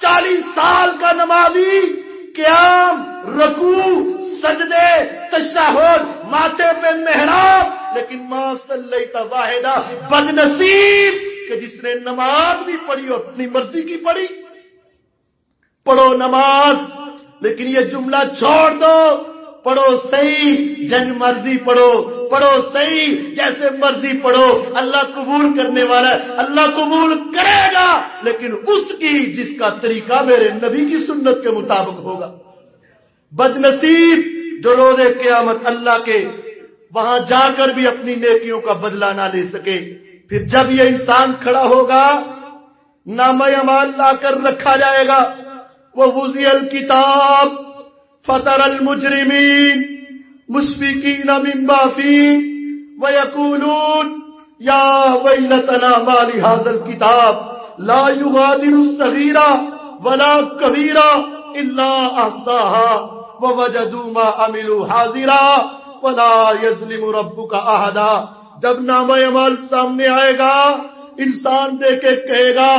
40 سال کا نمازی، قیام، رکوع، سجدے، تشہد، ماتھے پہ محراب، لیکن ما صلیت واحدہ، بد نصیب کہ جس نے نماز بھی پڑھی اور اپنی مرضی کی پڑھی۔ پڑھو نماز لیکن یہ جملہ چھوڑ دو، پڑھو صحیح، جن مرضی پڑھو، پڑھو صحیح، جیسے مرضی پڑھو، اللہ قبول کرنے والا ہے، اللہ قبول کرے گا لیکن اس کی جس کا طریقہ میرے نبی کی سنت کے مطابق ہوگا۔ بد نصیب جو روز قیامت اللہ کے وہاں جا کر بھی اپنی نیکیوں کا بدلہ نہ لے سکے، پھر جب یہ انسان کھڑا ہوگا نامہ اعمال لا کر رکھا جائے گا، ووضع الکتاب فتر المجرمین مشفقین مما فیہ ویقولون یا ویلتنا ما لہذا الکتاب لا یغادر صغیرہ ولا کبیرہ الا احصاها ووجدوا ما عملوا حاضرا ولا یظلم ربک احدا۔ جب نامہ اعمال سامنے آئے گا انسان دیکھ کے کہے گا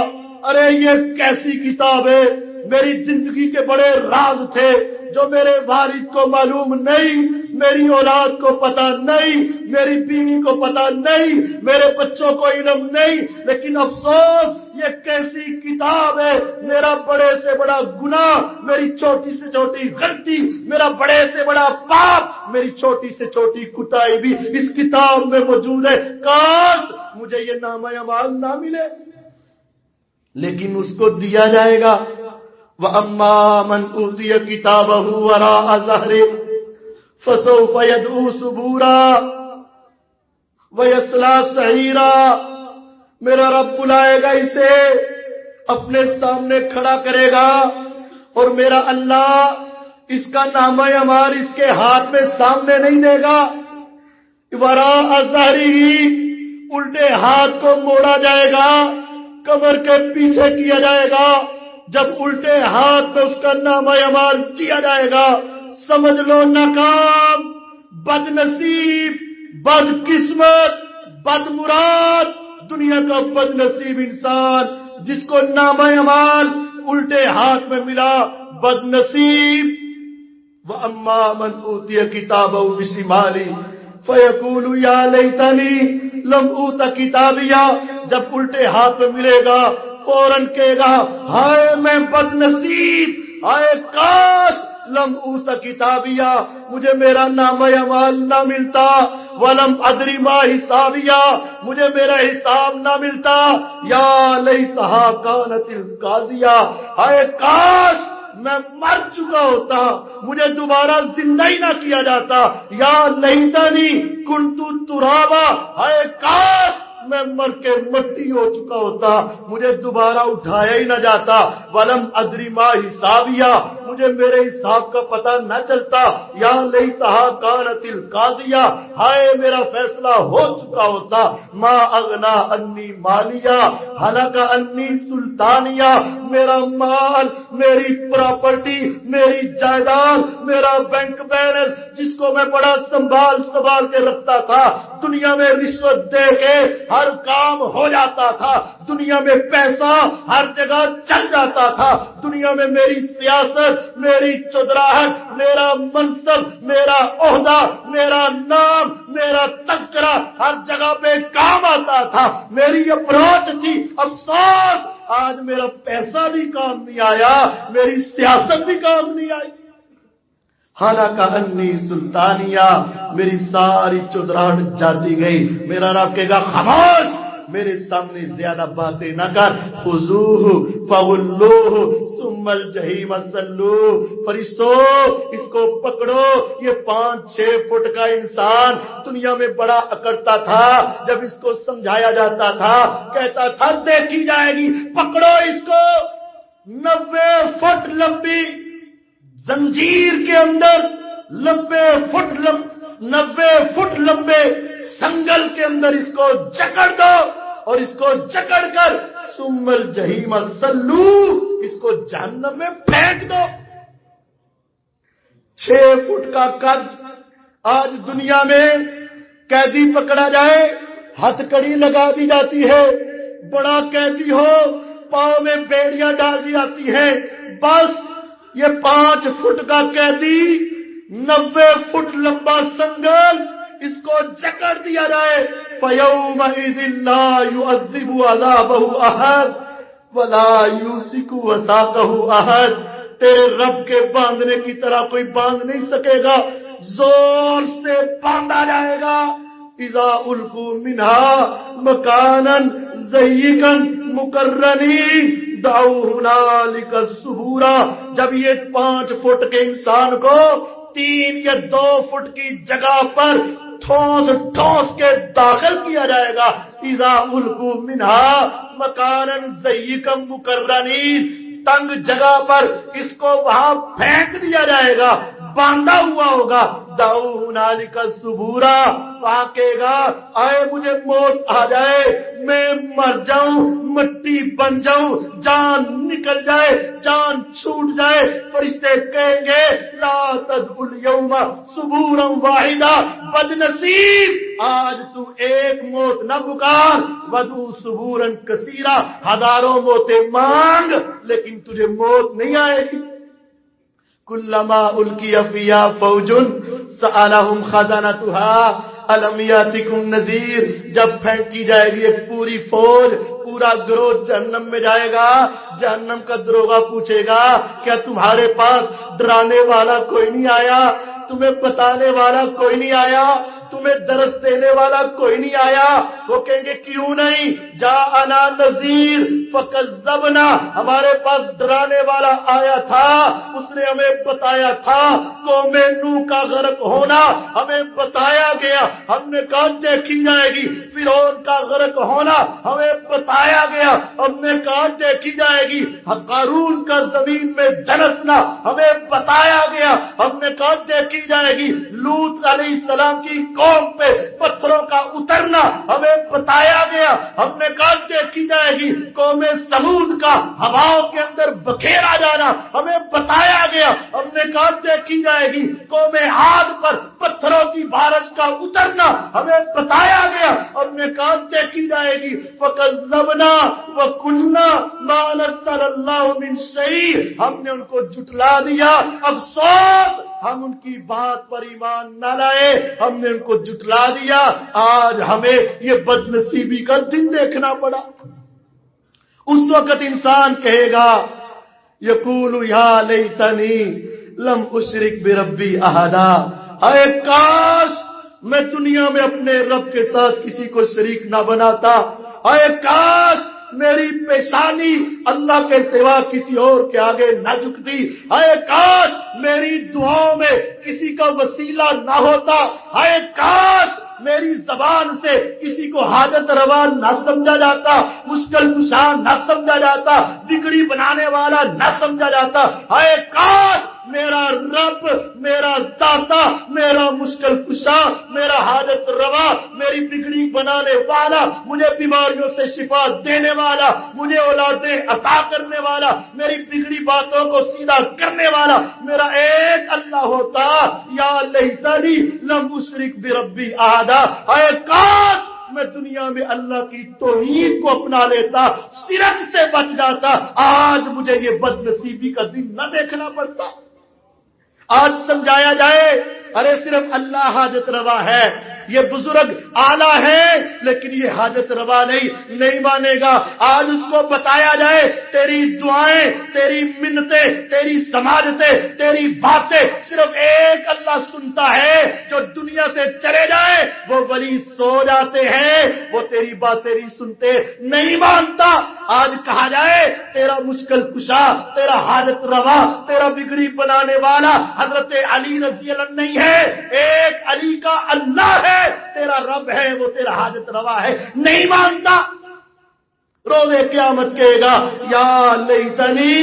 ارے یہ کیسی کتاب ہے، میری زندگی کے بڑے راز تھے جو میرے والد کو معلوم نہیں، میری اولاد کو پتا نہیں، میری بیوی کو پتا نہیں، میرے بچوں کو علم نہیں، لیکن افسوس یہ کیسی کتاب ہے، میرا بڑے سے بڑا گناہ، میری چھوٹی سے چھوٹی غلطی، میرا بڑے سے بڑا پاپ، میری چھوٹی سے چھوٹی کوتاہی بھی اس کتاب میں موجود ہے، کاش مجھے یہ نامہ اعمال نہ ملے، لیکن اس کو دیا جائے گا۔ وَأَمَّا مَنْ أُوتِيَ كِتَابَهُ وَرَاءَ ظَهْرِهِ فَسَوْفَ يَدْعُو ثُبُورًا وَيَصْلَىٰ سَعِيرًا، میرا رب بلائے گا اسے، اپنے سامنے کھڑا کرے گا، اور میرا اللہ اس کا نامہ اعمال اس کے ہاتھ میں سامنے نہیں دے گا۔ وَرَاءَ ظَهْرِهِ، الٹے ہاتھ کو موڑا جائے گا، کمر کے پیچھے کیا جائے گا۔ جب الٹے ہاتھ میں اس کا نامہ اعمال دیا جائے گا، سمجھ لو ناکام، بد نصیب، بد قسمت، بد مراد، دنیا کا بد نصیب انسان جس کو نامہ اعمال الٹے ہاتھ میں ملا، بد نصیب۔ وَأَمَّا مَنْ أُوتِيَ كِتَابَهُ بِشِمَالِهِ فَيَقُولُ يَا لَيْتَنِي لَمْ أُوتَ كِتَابِيَهْ، جب الٹے ہاتھ میں ملے گا فوراً کہے گا ہائے میں بد نصیب، ہائے کاش لم اوت کتابیہ، مجھے میرا نامہ اعمال نہ ملتا، ولم ادری ما حسابیہ، مجھے میرا حساب نہ ملتا، یا لیتہا کانت القاضیہ، ہائے کاش میں مر چکا ہوتا، مجھے دوبارہ زندہ ہی نہ کیا جاتا، یا لیتنی کنت ترابا، ہائے کاش میں مر کے مٹی ہو چکا ہوتا، مجھے دوبارہ اٹھایا ہی نہ جاتا، ولم ادری ما حسابیہ، مجھے میرے حساب کا پتہ نہ چلتا، یا لیتہا کانت القاضیہ، ہائے میرا فیصلہ ہو چکا ہوتا، ما اغنا انی مالیہ ہلاک انی سلطانیہ، میرا مال، میری پراپرٹی، میری جائیداد، میرا بینک بیلنس جس کو میں بڑا سنبھال کے رکھتا تھا، دنیا میں رشوت دے کے ہر کام ہو جاتا تھا، دنیا میں پیسہ ہر جگہ چل جاتا تھا، دنیا میں میری سیاست، میری چودراہٹ، میرا منصب، میرا عہدہ، میرا نام، میرا تذکرہ ہر جگہ پہ کام آتا تھا، میری اپروچ تھی، افسوس آج میرا پیسہ بھی کام نہیں آیا، میری سیاست بھی کام نہیں آئی، حالانکہ انی سلطانیہ، میری ساری چودراہٹ جاتی گئی۔ میرا رب کہے گا خاموش، میرے سامنے زیادہ باتیں نہ کر، خذوہ فغلوہ ثم الجحیم صلوہ، فرشتوں اس کو پکڑو، یہ 5-6 فٹ کا انسان دنیا میں بڑا اکڑتا تھا، جب اس کو سمجھایا جاتا تھا کہتا تھا دیکھی جائے گی، پکڑو اس کو، 90 فٹ لمبی زنجیر کے اندر، 90 فٹ لمبے سنگل کے اندر اس کو جکڑ دو، اور اس کو جکڑ کر ثم الجحیم صلو، اس کو جہنم میں پھینک دو۔ 6 فٹ کا قد، آج دنیا میں قیدی پکڑا جائے ہتھ کڑی لگا دی جاتی ہے، بڑا قیدی ہو پاؤں میں بیڑیاں ڈال دی جاتی ہیں، بس یہ 5 فٹ کا قیدی 90 فٹ لمبا سنگل اس کو جکڑ دیا جائے، فَيَوْمَئِذٍ لَا يُعَذِّبُ عَذَابَهُ أَحَدٌ وَلَا يُوثِقُ وَثَاقَهُ أَحَدٌ، تیرے رب کے باندھنے کی طرح کوئی باندھ نہیں سکے گا، زور سے باندھا جائے گا۔ اِذَا أُلْقُوا مِنْهَا مَكَانًا ضَيِّقًا مُقَرَّنِينَ دعوا هنالك ثبورا، جب یہ 5 فٹ کے انسان کو 3 یا 2 فٹ کی جگہ پر ٹھوس کے داخل کیا جائے گا، اذا القوا منها مکانا ضيقا مقرنین، تنگ جگہ پر اس کو وہاں پھینک دیا جائے گا، باندھا ہوا ہوگا، دعو ہنالک ثبورا، وہاں کہے گا آئے مجھے موت آ جائے، میں مر جاؤں، مٹی بن جاؤں، جان نکل جائے، جان چھوٹ جائے، فرشتے کہیں گے لا تدعو اليوم ثبورا واحدا، بد نصیب آج تو ایک موت نہ پکار، ودعو ثبورا کثیرا، ہزاروں موتیں مانگ لیکن تجھے موت نہیں آئے گی۔ کلما القی فیہا فوج سألہم خزنتہا الم یاتکم نذیر، جب پھینکی جائے گی ایک پوری فوج، پورا گروہ جہنم میں جائے گا، جہنم کا دروغہ پوچھے گا کیا تمہارے پاس ڈرانے والا کوئی نہیں آیا، تمہیں بتانے والا کوئی نہیں آیا، تمہیں درس دینے والا کوئی نہیں آیا؟ وہ کہیں گے کیوں نہیں، جاءنا نذیر فکذبنا، ہمارے پاس ڈرانے والا آیا تھا، اس نے ہمیں بتایا تھا قوم نوح کا غرق ہونا ہمیں بتایا گیا، ہم نے کہا دیکھی جائے گی، فرعون کا غرق ہونا ہمیں بتایا گیا، ہم نے کہا دیکھی جائے گی، قارون کا زمین میں دھنسنا ہمیں بتایا گیا، ہم نے کہا دیکھی جائے گی، لوط علیہ السلام کی قوم پہ پتھروں کا اترنا ہمیں بتایا گیا، ہم نے کہا دیکھی جائے گی، قوم سمود کا ہواؤں کے اندر بکھیرا جانا ہمیں بتایا گیا، ہم نے کہا دیکھی جائے گی، قوم عاد پر پتھروں کی بارش کا اترنا ہمیں بتایا گیا، ہم نے کہا دیکھی جائے گی، فکذبنا وقلنا ما نزل اللہ من شیء، ہم نے ان کو جھٹلا دیا، افسوس ہم ان کی بات پر ایمان نہ لائے، ہم نے ان کو جھٹلا دیا، آج ہمیں یہ بد نصیبی کا دن دیکھنا پڑا۔ اس وقت انسان کہے گا یقول یا لیتنی لم اشرک بربی احدا، اے کاش میں دنیا میں اپنے رب کے ساتھ کسی کو شریک نہ بناتا، اے کاش میری پیشانی اللہ کے سوا کسی اور کے آگے نہ جھکتی، اے کاش میری دعاؤں میں کسی کا وسیلہ نہ ہوتا، اے کاش میری زبان سے کسی کو حاجت روا نہ سمجھا جاتا، مشکل کشا نہ سمجھا جاتا، بگڑی بنانے والا نہ سمجھا جاتا، اے کاش میرا رب، میرا داتا، میرا مشکل کشا، میرا حاجت روا، میری بگڑی بنانے والا، مجھے بیماریوں سے شفا دینے والا، مجھے اولادیں عطا کرنے والا، میری بگڑی باتوں کو سیدھا کرنے والا میرا ایک اللہ ہوتا، یا لیتنی لم اشرک بربی احدا، اے کاش میں دنیا میں اللہ کی توحید کو اپنا لیتا، شرک سے بچ جاتا، آج مجھے یہ بد نصیبی کا دن نہ دیکھنا پڑتا۔ آج سمجھایا جائے ارے صرف اللہ حاجت روا ہے، یہ بزرگ آلہ ہے لیکن یہ حاجت روا نہیں مانے گا، آج اس کو بتایا جائے تیری دعائیں، تیری منتیں، تیری سماجتیں، تیری باتیں صرف ایک اللہ سنتا ہے، جو دنیا سے چلے جائے وہ ولی سو جاتے ہیں، وہ تیری باتیں نہیں سنتے، نہیں مانتا۔ آج کہا جائے تیرا مشکل کشا، تیرا حاجت روا، تیرا بگڑی بنانے والا حضرت علی رضی اللہ عنہ نہیں ہے، ایک علی کا اللہ ہے، تیرا رب ہے، وہ تیرا حاجت روا ہے، نہیں مانتا۔ روزے قیامت کہے گا یا لیتنی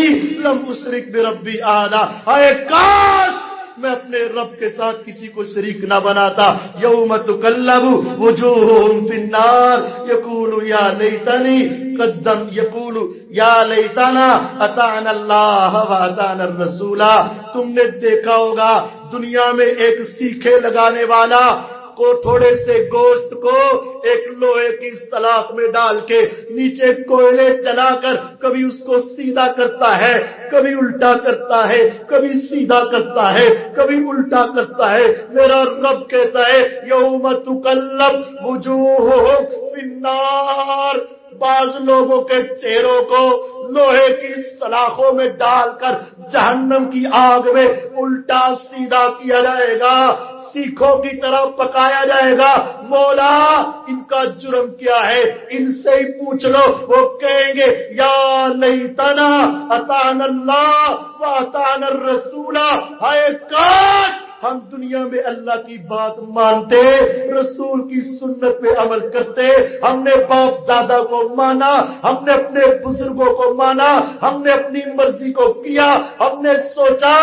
لم اشرک بربی احدا، اے کاش میں اپنے رب کے ساتھ کسی کو شریک نہ بناتا۔ یوم تقلب وجوہہم فی النار یقول یا لیتنی قدم، یقول یا لیتنا اطعنا اللہ واطعنا الرسول۔ تم نے دیکھا ہوگا دنیا میں ایک سیکھے لگانے والا کو تھوڑے سے گوشت کو ایک لوہے کی سلاخ میں ڈال کے نیچے کوئلے جلا کر کبھی اس کو سیدھا کرتا ہے، کبھی الٹا کرتا ہے، کبھی سیدھا کرتا ہے، کبھی الٹا کرتا ہے۔ میرا رب کہتا ہے یوم تقلب وجوہہم فی النار، بعض لوگوں کے چہروں کو لوہے کی سلاخوں میں ڈال کر جہنم کی آگ میں الٹا سیدھا کیا جائے گا، سیخوں کی طرح پکایا جائے گا۔ مولا ان کا جرم کیا ہے؟ ان سے ہی پوچھ لو، وہ کہیں گے یا لیتنا اطعنا اللہ واطعنا الرسول، ہائے کاش ہم دنیا میں اللہ کی بات مانتے، رسول کی سنت پہ عمل کرتے، ہم نے باپ دادا کو مانا، ہم نے اپنے بزرگوں کو مانا، ہم نے اپنی مرضی کو کیا، ہم نے سوچا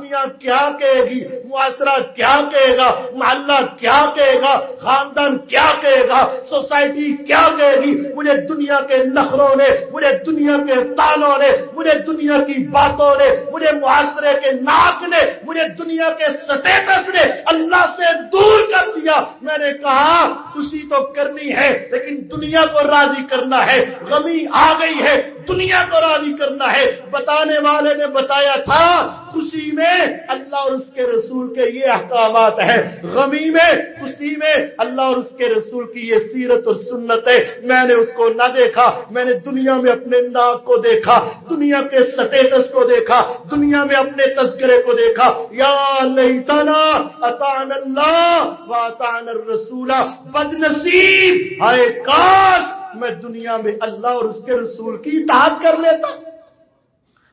دنیا کیا کہے گی، معاشرہ کیا کہے گا، محلہ کیا کہے گا، خاندان کیا کہے گا، سوسائٹی کیا کہے گی، مجھے دنیا کے نخروں نے، مجھے دنیا کے تالوں نے، مجھے دنیا کی باتوں نے، مجھے معاشرے کے ناک نے، مجھے دنیا کے سٹیٹس نے اللہ سے دور کر دیا۔ میں نے کہا خوشی تو کرنی ہے لیکن دنیا کو راضی کرنا ہے، غمی آ گئی ہے، دنیا کو راضی کرنا ہے۔ بتانے والے نے بتایا تھا خوشی میں اللہ اور اس کے رسول کے یہ احکامات ہیں، غمی میں، خوشی میں اللہ اور اس کے رسول کی یہ سیرت اور سنت ہے۔ میں نے اس کو نہ دیکھا، میں نے دنیا میں اپنے ناک کو دیکھا، دنیا کے سٹیٹس کو دیکھا، دنیا میں اپنے تذکرے کو دیکھا۔ یا لیتنا اطعنا اللہ واطعنا الرسول، بد نصیب، ہائے کاش میں دنیا میں اللہ اور اس کے رسول کی اطاعت کر لیتا،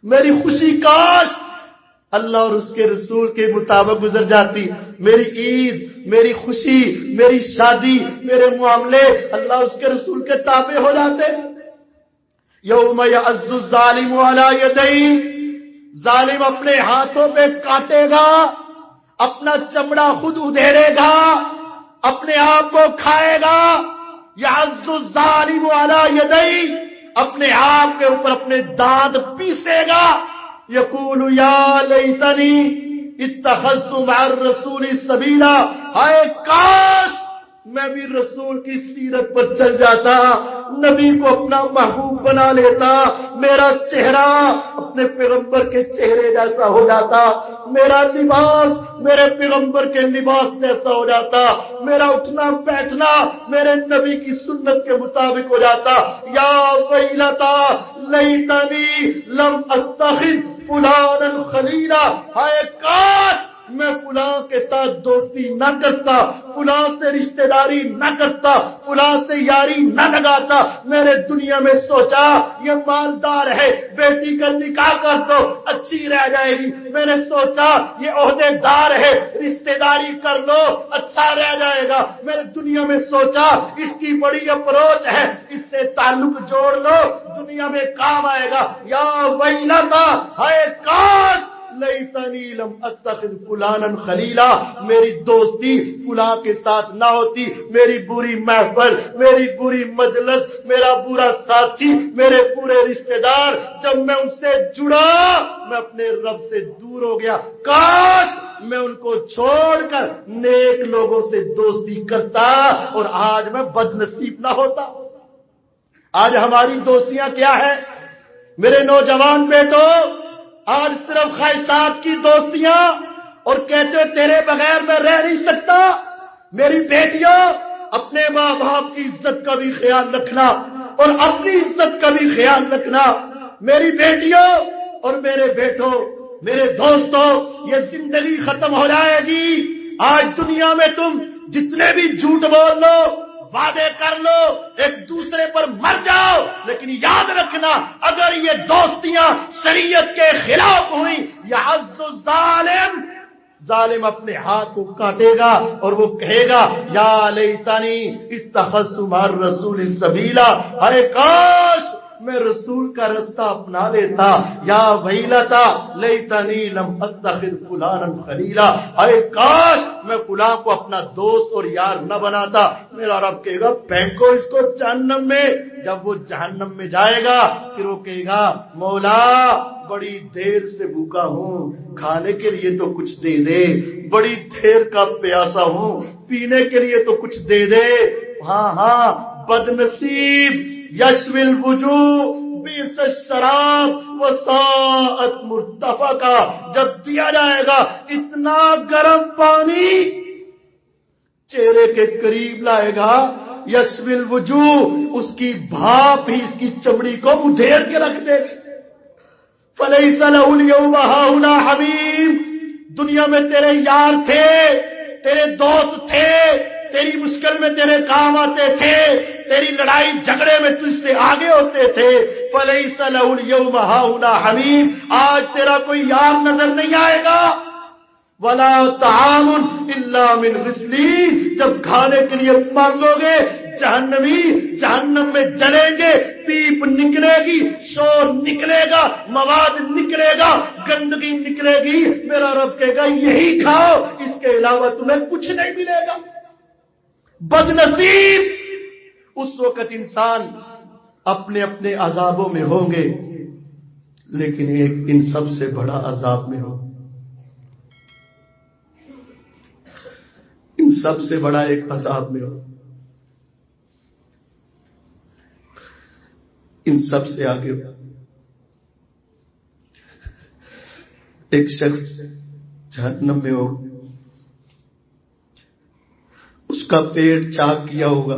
میری خوشی کاش اللہ اور اس کے رسول کے مطابق گزر جاتی، میری عید، میری خوشی، میری شادی، میرے معاملے اللہ اور اس کے رسول کے تابع ہو جاتے۔ یوم یعض الظالم علی یدیہ، ظالم اپنے ہاتھوں پہ کاٹے گا، اپنا چمڑا خود ادھیڑے گا، اپنے آپ کو کھائے گا۔ یعض الظالم علی یدیہ، اپنے آپ کے اوپر اپنے دانت پیسے گا۔ یقول یا لیتنی اتخذت مع الرسول سبیلا، ہائے کاش میں بھی رسول کی سیرت پر چل جاتا، نبی کو اپنا محبوب بنا لیتا، میرا چہرہ اپنے پیغمبر کے چہرے جیسا ہو جاتا، میرا لباس میرے پیغمبر کے لباس جیسا ہو جاتا، میرا اٹھنا بیٹھنا میرے نبی کی سنت کے مطابق ہو جاتا۔ یا ویلتا لیتنی لم اتخذ فلانا خلیلا، ہائے کاش میں فلاں کے ساتھ دوستی نہ کرتا، فلاں سے رشتہ داری نہ کرتا، فلاں سے یاری نہ لگاتا۔ میں نے دنیا میں سوچا یہ مالدار ہے، بیٹی کا نکاح کر دو اچھی رہ جائے گی، میں نے سوچا یہ عہدے دار ہے، رشتہ داری کر لو اچھا رہ جائے گا، میں نے دنیا میں سوچا اس کی بڑی اپروچ ہے، اس سے تعلق جوڑ لو دنیا میں کام آئے گا۔ یا ویلتا، ہائے کاش لیتنی لم اتخذ فلانا خلیلا، میری دوستی فلاں کے ساتھ نہ ہوتی، میری بری محفل، میری بری مجلس، میرا برا ساتھی، میرے برے رشتہ دار، جب میں ان سے جڑا میں اپنے رب سے دور ہو گیا، کاش میں ان کو چھوڑ کر نیک لوگوں سے دوستی کرتا اور آج میں بد نصیب نہ ہوتا۔ آج ہماری دوستیاں کیا ہے میرے نوجوان بیٹوں؟ آج صرف خواہشات کی دوستیاں، اور کہتے تیرے بغیر میں رہ نہیں سکتا۔ میری بیٹیوں، اپنے ماں باپ کی عزت کا بھی خیال رکھنا اور اپنی عزت کا بھی خیال رکھنا۔ میری بیٹیوں اور میرے بیٹوں، میرے دوستوں، یہ زندگی ختم ہو جائے گی۔ آج دنیا میں تم جتنے بھی جھوٹ بول لو، وعدے کر لو، ایک دوسرے پر مر جاؤ، لیکن یاد رکھنا اگر یہ دوستیاں شریعت کے خلاف ہوئی، یعض الظالم، ظالم اپنے ہاتھ کو کاٹے گا اور وہ کہے گا یا لیتنی اتخذت مع الرسول سبیلا، ارے کاش میں رسول کا رستہ اپنا لیتا۔ یا ویلتا لیتنی لم اتخذ فلانا خلیلا، ارے کاش میں فلاں کو اپنا دوست اور یار نہ بناتا۔ میرا رب کہے گا پھینکو اس کو جہنم میں۔ جب وہ جہنم میں جائے گا پھر وہ کہے گا مولا بڑی دیر سے بھوکا ہوں، کھانے کے لیے تو کچھ دے دے، بڑی دیر کا پیاسا ہوں، پینے کے لیے تو کچھ دے دے۔ ہاں ہاں بد نصیب، یشوی الوجوہ بیس الشراب وساءت مرتفقا، جب دیا جائے گا اتنا گرم پانی چہرے کے قریب لائے گا، یشوی الوجوہ، اس کی بھاپ ہی اس کی چمڑی کو ادھیڑ کے رکھ دے گی۔ فلیس لہ اليوم ہاہنا حمیم، دنیا میں تیرے یار تھے، تیرے دوست تھے، تیری مشکل میں تیرے کام آتے تھے، تیری لڑائی جھگڑے میں تجھ سے آگے ہوتے تھے۔ فلیس لہ اليوم ہاہنا حمیم، آج تیرا کوئی یار نظر نہیں آئے گا۔ ولا طعام الا من غسلین، جب کھانے کے لیے مانگو گے جہنمی جہنم میں جلیں گے، پیپ نکلے گی، شور نکلے گا، مواد نکلے گا، گندگی نکلے گی، میرا رب کہے گا یہی کھاؤ، اس کے علاوہ تمہیں کچھ نہیں ملے گا۔ بد نصیب اس وقت انسان اپنے اپنے عذابوں میں ہوں گے، لیکن ایک ان سب سے بڑا عذاب میں ہو، ان سب سے بڑا ایک عذاب میں ہو، ان سب سے آگے ہو۔ ایک شخص جہنم میں ہو، اس کا پیٹ چاک کیا ہوگا،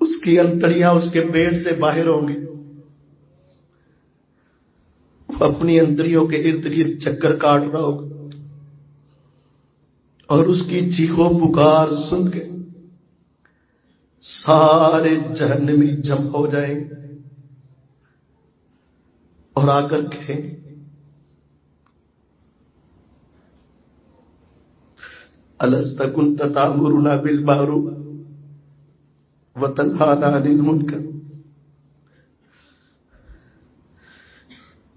اس کی انتڑیاں اس کے پیٹ سے باہر ہوں گی، وہ اپنی انتڑیوں کے ارد گرد چکر کاٹ رہا ہوگا، اور اس کی چیخو پکار سن کے سارے جہنمی جمع ہو جائیں گے اور آ کر کہیں الست كنت تأمرنا بالمعروف وتنهانا عن المنکر۔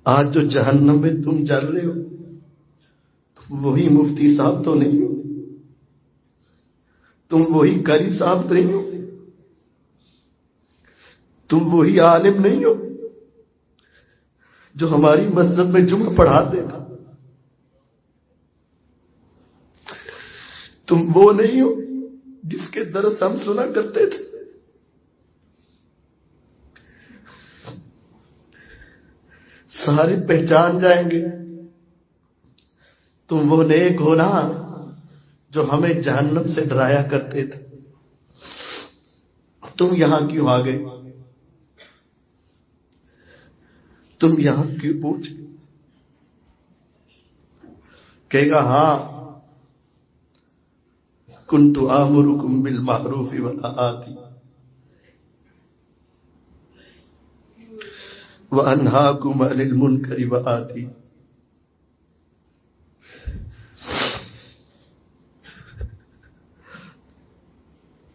آج جو جہنم میں تم جل رہے ہو، تم وہی مفتی صاحب تو نہیں ہو، تم وہی قاری صاحب تو نہیں ہو، تم وہی عالم نہیں ہو جو ہماری مسجد میں جمعہ پڑھاتے تھے، تم وہ نہیں ہو جس کے درس ہم سنا کرتے تھے، سارے پہچان جائیں گے تم وہ نیک ہو نا جو ہمیں جہنم سے ڈرایا کرتے تھے، تم یہاں کیوں آ گئے، تم یہاں کیوں پہنچے؟ کہے گا ہاں کنت آمرکم بالمعروف ولا آتی وانہاکم عن المنکر وآتی۔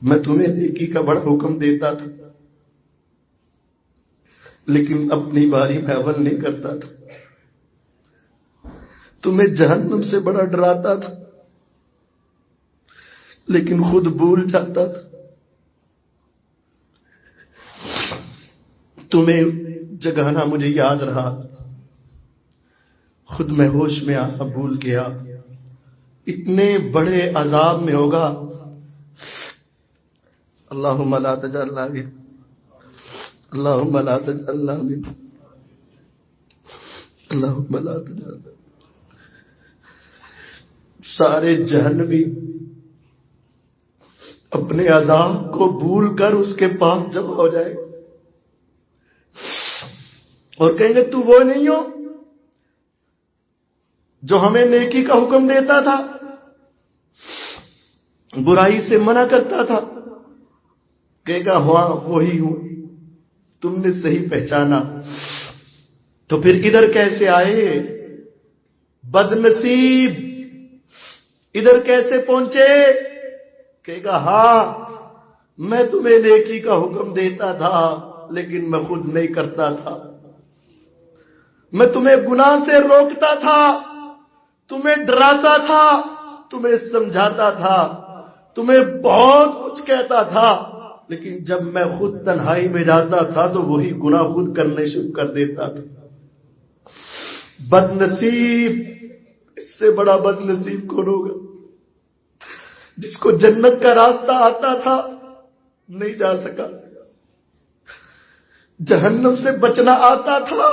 میں تمہیں نیکی کا بڑا حکم دیتا تھا، لیکن اپنی باری میں عمل نہیں کرتا تھا، تمہیں جہنم سے بڑا ڈراتا تھا، لیکن خود بھول جاتا تھا، تمہیں جگانا مجھے یاد رہا، خود میں ہوش میں آیا بھول گیا۔ اتنے بڑے عذاب میں ہوگا، اللہم لا تجعلنا منہ، اللہم لا تجعلنا منہ، اللہم لا تجعلنا۔ سارے جہنمی اپنے عذاب کو بھول کر اس کے پاس جمع ہو جائے اور کہیں گے تو وہ نہیں ہو جو ہمیں نیکی کا حکم دیتا تھا، برائی سے منع کرتا تھا؟ کہے گا ہاں وہی ہوں، تم نے صحیح پہچانا، تو پھر ادھر کیسے آئے؟ بد نصیب ادھر کیسے پہنچے؟ کہے گا ہاں میں تمہیں نیکی کا حکم دیتا تھا، لیکن میں خود نہیں کرتا تھا، میں تمہیں گناہ سے روکتا تھا، تمہیں ڈراتا تھا، تمہیں سمجھاتا تھا، تمہیں بہت کچھ کہتا تھا، لیکن جب میں خود تنہائی میں جاتا تھا تو وہی گناہ خود کرنے شروع کر دیتا تھا۔ بد نصیب، اس سے بڑا بد نصیب کون ہوگا؟ جس کو جنت کا راستہ آتا تھا نہیں جا سکا، جہنم سے بچنا آتا تھا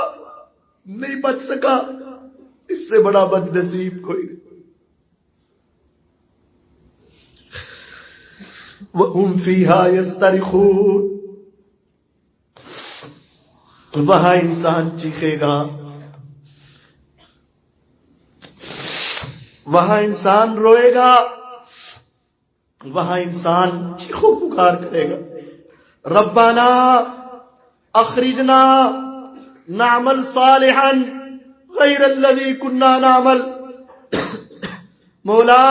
نہیں بچ سکا، اس سے بڑا بد نصیب کوئی نہیں۔ وَهُمْ فِيهَا يَسْتَرِخُونَ، وہاں انسان چیخے گا، وہاں انسان روئے گا، وہاں انسان چیخو پکار کرے گا، ربنا اخرجنا نعمل صالحا غیر الذی کننا نعمل، مولا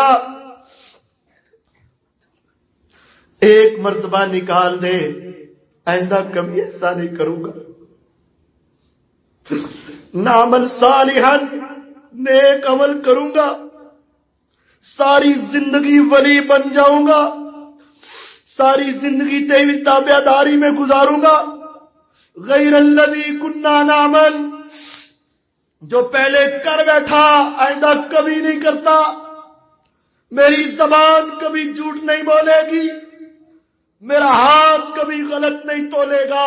ایک مرتبہ نکال دے، آئندہ کبھی ایسا نہیں کروں گا۔ نعمل صالحا، نیک عمل کروں گا، ساری زندگی ولی بن جاؤں گا، ساری زندگی تیری تابعداری میں گزاروں گا، غیر الذی کنا نعمل، جو پہلے کر بیٹھا آئندہ کبھی نہیں کرتا، میری زبان کبھی جھوٹ نہیں بولے گی، میرا ہاتھ کبھی غلط نہیں تولے گا،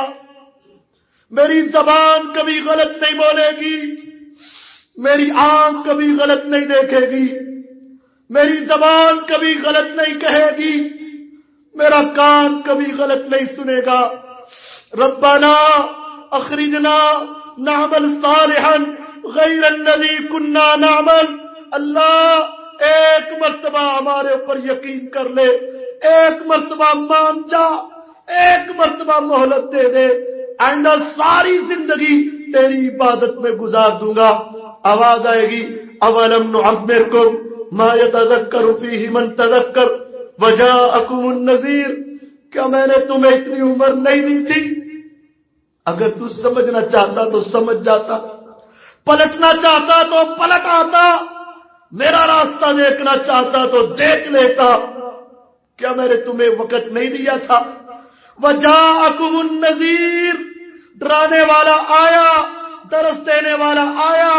میری زبان کبھی غلط نہیں بولے گی، میری آنکھ کبھی غلط نہیں دیکھے گی، میری زبان کبھی غلط نہیں کہے گی، میرا کان کبھی غلط نہیں سنے گا۔ ربنا اخرجنا نعمل صالحا غیر الذی کنا نعمل، اللہ ایک مرتبہ ہمارے اوپر یقین کر لے، ایک مرتبہ مان جا، ایک مرتبہ مہلت دے دے، آئندہ ساری زندگی تیری عبادت میں گزار دوں گا۔ آواز آئے گی اولم نعمرکم ما یتذکر فیہ من تذکر وجاءکم النذیر، کیا میں نے تمہیں اتنی عمر نہیں دی تھی؟ اگر تو سمجھنا چاہتا تو سمجھ جاتا، پلٹنا چاہتا تو پلٹ آتا، میرا راستہ دیکھنا چاہتا تو دیکھ لیتا، کیا میں نے تمہیں وقت نہیں دیا تھا؟ وجاءکم النذیر، ڈرانے والا آیا، درس دینے والا آیا،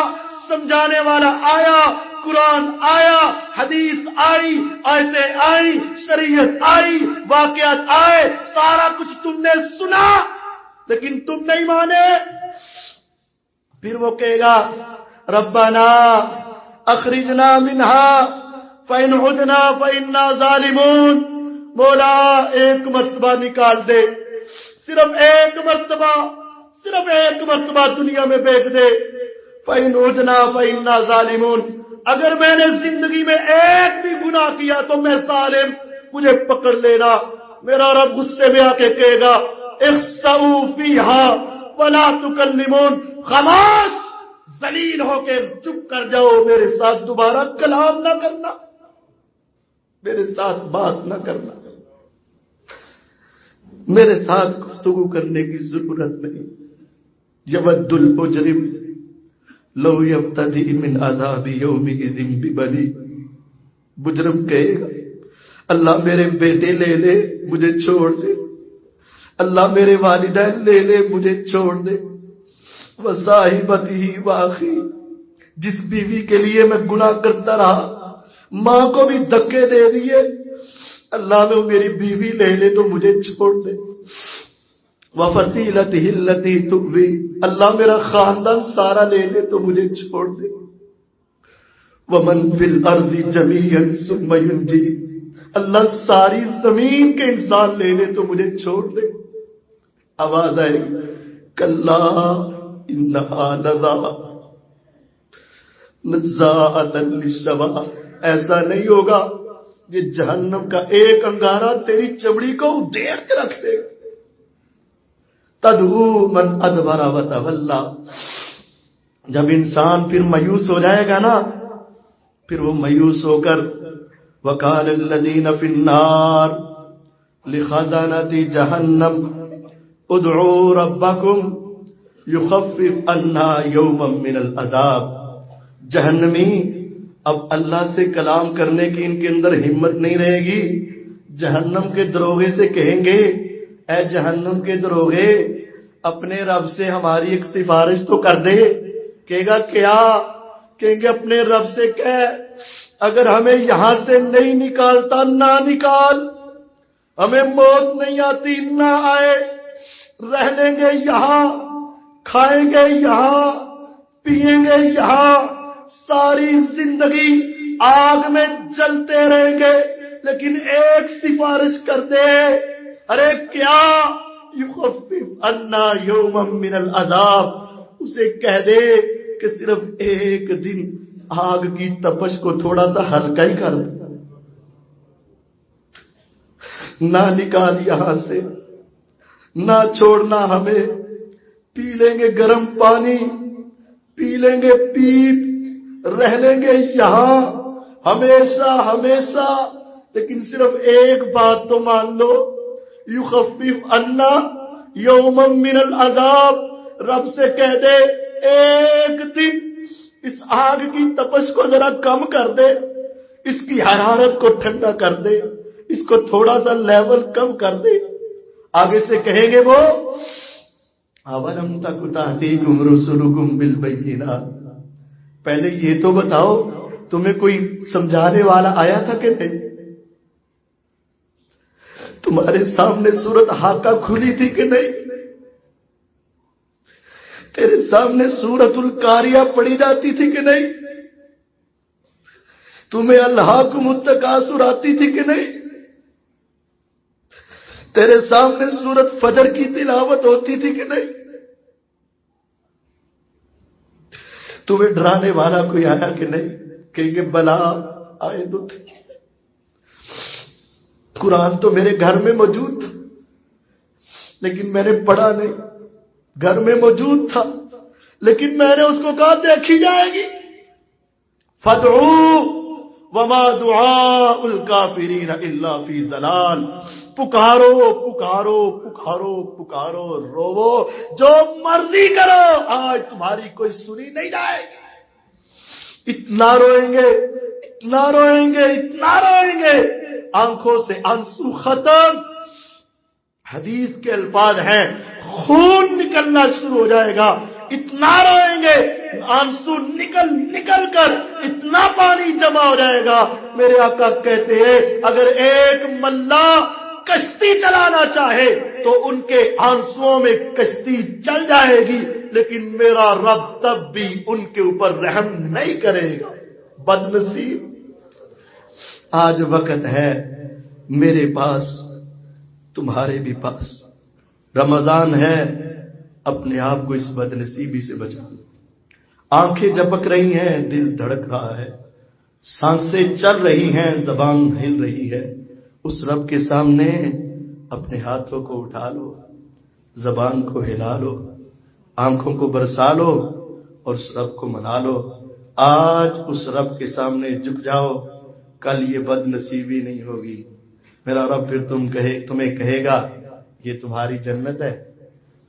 سمجھانے والا آیا، قرآن آیا، حدیث آئی، آیتیں آئی، شریعت آئی، واقعات آئے، سارا کچھ تم نے سنا لیکن تم نہیں مانے۔ پھر وہ کہے گا ربنا اخرجنا منہا فإن عدنا فإنا ظالمون، مولا ایک مرتبہ نکال دے، صرف ایک مرتبہ، صرف ایک مرتبہ دنیا میں بھیج دے، فإن عدنا فإنا ظالمون، اگر میں نے زندگی میں ایک بھی گناہ کیا تو میں ظالم، مجھے پکڑ لینا۔ میرا رب غصے میں آ کے کہے گا اخسؤوا فیہا ولا تکلمون، خاموش، ذلیل ہو کے چپ کر جاؤ، میرے ساتھ دوبارہ کلام نہ کرنا، میرے ساتھ بات نہ کرنا، میرے ساتھ گفتگو کرنے کی ضرورت نہیں۔ یود المجرم لو یفتدی من عذاب یومئذ ببنی، مجرم کہے گا اللہ میرے بیٹے لے لے مجھے چھوڑ دے، اللہ میرے والدین لے لے مجھے چھوڑ دے، وصاحبتہ واخی، جس بیوی کے لیے میں گناہ کرتا رہا، ماں کو بھی دھکے دے دیے، اللہ میں میری بیوی لے لے تو مجھے چھوڑ دے، وفصیلتہ التی تؤوی، اللہ میرا خاندان سارا لے لے تو مجھے چھوڑ دے، ومن فی الارض جمیعا ثم ینجی، اللہ ساری زمین کے انسان لے لے تو مجھے چھوڑ دے۔ آواز آئے کلا انہا لظی نزاعۃ للشویٰ، ایسا نہیں ہوگا، یہ جہنم کا ایک انگارہ تیری چمڑی کو ادھیڑ کے رکھ دے گا۔ تدعو من ادبر وتولی، جب انسان پھر مایوس ہو جائے گا نا، پھر وہ مایوس ہو کر وقال الذین فی النار لخزنۃ جہنم ادعوا ربکم یخفف عنا یوما من العذاب، جہنمی اب اللہ سے کلام کرنے کی ان کے اندر ہمت نہیں رہے گی، جہنم کے دروغے سے کہیں گے اے جہنم کے دروغے اپنے رب سے ہماری ایک سفارش تو کر دے۔ کہے گا کیا؟ کہیں گے اپنے رب سے کہہ اگر ہمیں یہاں سے نہیں نکالتا نہ نکال، ہمیں موت نہیں آتی نہ آئے، رہ لیں گے یہاں، کھائیں گے یہاں، پیئیں گے یہاں، ساری زندگی آگ میں جلتے رہیں گے، لیکن ایک سفارش کر دے۔ ارے کیا؟ یخفف عنا یوما من العذاب، اسے کہہ دے کہ صرف ایک دن آگ کی تپش کو تھوڑا سا ہلکا ہی کر دے، نہ نکال یہاں سے، نہ چھوڑنا ہمیں، پی لیں گے گرم پانی، پی لیں گے پیپ، رہ لیں گے یہاں ہمیشہ ہمیشہ، لیکن صرف ایک بات تو مان لو، یخفف عنا یوما من العذاب، رب سے کہہ دے ایک دن اس آگ کی تپش کو ذرا کم کر دے، اس کی حرارت کو ٹھنڈا کر دے، اس کو تھوڑا سا لیول کم کر دے، آگے سے کہیں گے وہ اَوَلَمْ تَكُ تَأْتِيكُمْ رُسُلُكُمْ بِالْبَيِّنَاتِ، پہلے یہ تو بتاؤ تمہیں کوئی سمجھانے والا آیا تھا کہ نہیں؟ تمہارے سامنے سورت حاقہ کھلی تھی کہ نہیں؟ تیرے سامنے سورت القاریہ پڑھی جاتی تھی کہ نہیں؟ تمہیں الہاکم التکاثر آتی تھی کہ نہیں؟ تیرے سامنے سورت فجر کی تلاوت ہوتی تھی کہ نہیں؟ تمہیں ڈرانے والا کوئی آیا کہ نہیں؟ کہ بلا آئے تو تھے، قرآن تو میرے گھر میں موجود تھا لیکن میں نے پڑھا نہیں، گھر میں موجود تھا لیکن میں نے اس کو کہا دیکھی جائے گی، فَادْعُوا وَمَا دُعَاءُ الْكَافِرِينَ إِلَّا فِي ضَلَالٍ، پکارو پکارو پکارو پکارو، روو جو مرضی کرو، آج تمہاری کوئی سنی نہیں جائے گی۔ اتنا روئیں گے اتنا روئیں گے اتنا روئیں گے، آنکھوں سے آنسو ختم، حدیث کے الفاظ ہیں خون نکلنا شروع ہو جائے گا، اتنا روئیں گے آنسو نکل نکل کر اتنا پانی جمع ہو جائے گا۔ میرے آقا کہتے ہیں اگر ایک ملا کشتی چلانا چاہے تو ان کے آنسوؤں میں کشتی چل جائے گی، لیکن میرا رب تب بھی ان کے اوپر رحم نہیں کرے گا۔ بدنصیب، آج وقت ہے میرے پاس تمہارے بھی پاس، رمضان ہے، اپنے آپ کو اس بدنصیبی سے بچا لو۔ آنکھیں جھپک رہی ہیں، دل دھڑک رہا ہے، سانسیں چل رہی ہیں، زبان ہل رہی ہے، اس رب کے سامنے اپنے ہاتھوں کو اٹھا لو، زبان کو ہلا لو، آنکھوں کو برسا لو اور اس رب کو منا لو۔ آج اس رب کے سامنے جھک جاؤ، کل یہ بد نصیبی نہیں ہوگی۔ میرا رب پھر تمہیں کہے گا یہ تمہاری جنت ہے،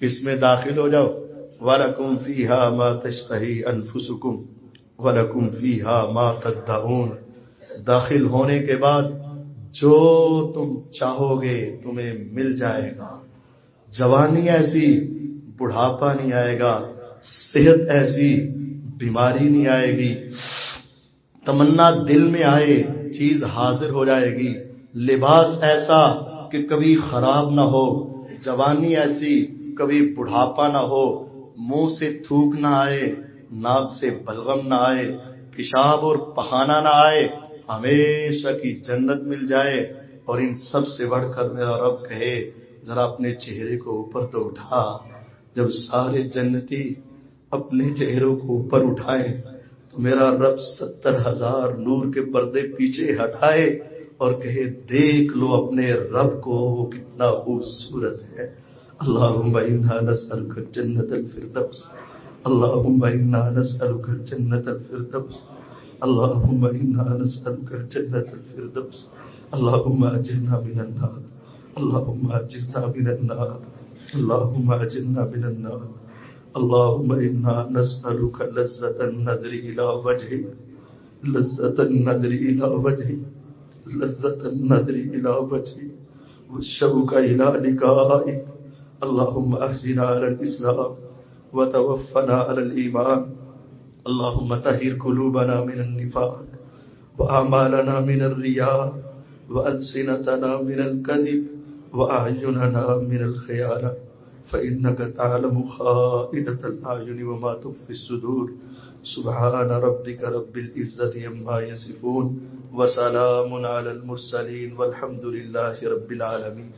اس میں داخل ہو جاؤ۔ وَلَكُمْ فِيهَا مَا تَشْتَهِي أَنفُسُكُمْ وَلَكُمْ فِيهَا مَا تَدَّعُونَ، داخل ہونے کے بعد جو تم چاہو گے تمہیں مل جائے گا۔ جوانی ایسی، بڑھاپا نہیں آئے گا، صحت ایسی، بیماری نہیں آئے گی، تمنا دل میں آئے چیز حاضر ہو جائے گی، لباس ایسا کہ کبھی خراب نہ ہو، جوانی ایسی کبھی بڑھاپا نہ ہو، منہ سے تھوک نہ آئے، ناک سے بلغم نہ آئے، پیشاب اور پخانہ نہ آئے، ہمیشہ کی جنت مل جائے۔ اور ان سب سے بڑھ کر میرا رب کہے ذرا اپنے چہرے کو اوپر تو اٹھا۔ جب سارے جنتی اپنے چہروں کو اوپر اٹھائیں تو میرا رب 70,000 نور کے پردے پیچھے ہٹائے اور کہے دیکھ لو اپنے رب کو، وہ کتنا خوبصورت ہے۔ اللہم انا نسألک جنت الفردوس، اللہم انا نسألک جنت الفردوس، اللہم انا نسألک جنت الفردوس، اللہم اجرنا من النار، اللہم اجرنا من النار، اللہم اجرنا من النار، اللہم انا نسألک لذة النظر الى وجهک، لذة النظر الى وجهک، لذة النظر الى وجهک، والشوق الى لقائک، اللہم احینا علی الاسلام وتوفنا علی الایمان، اللہم طہر قلوبنا من النفاق واعمالنا من الریاء والسنتنا من الکذب واعیننا من الخیانة فإنك تعلم خائنة الأعين وما تخفي الصدور۔ سبحان ربك رب العزة عما يصفون وسلام على المرسلين والحمد لله رب العالمين۔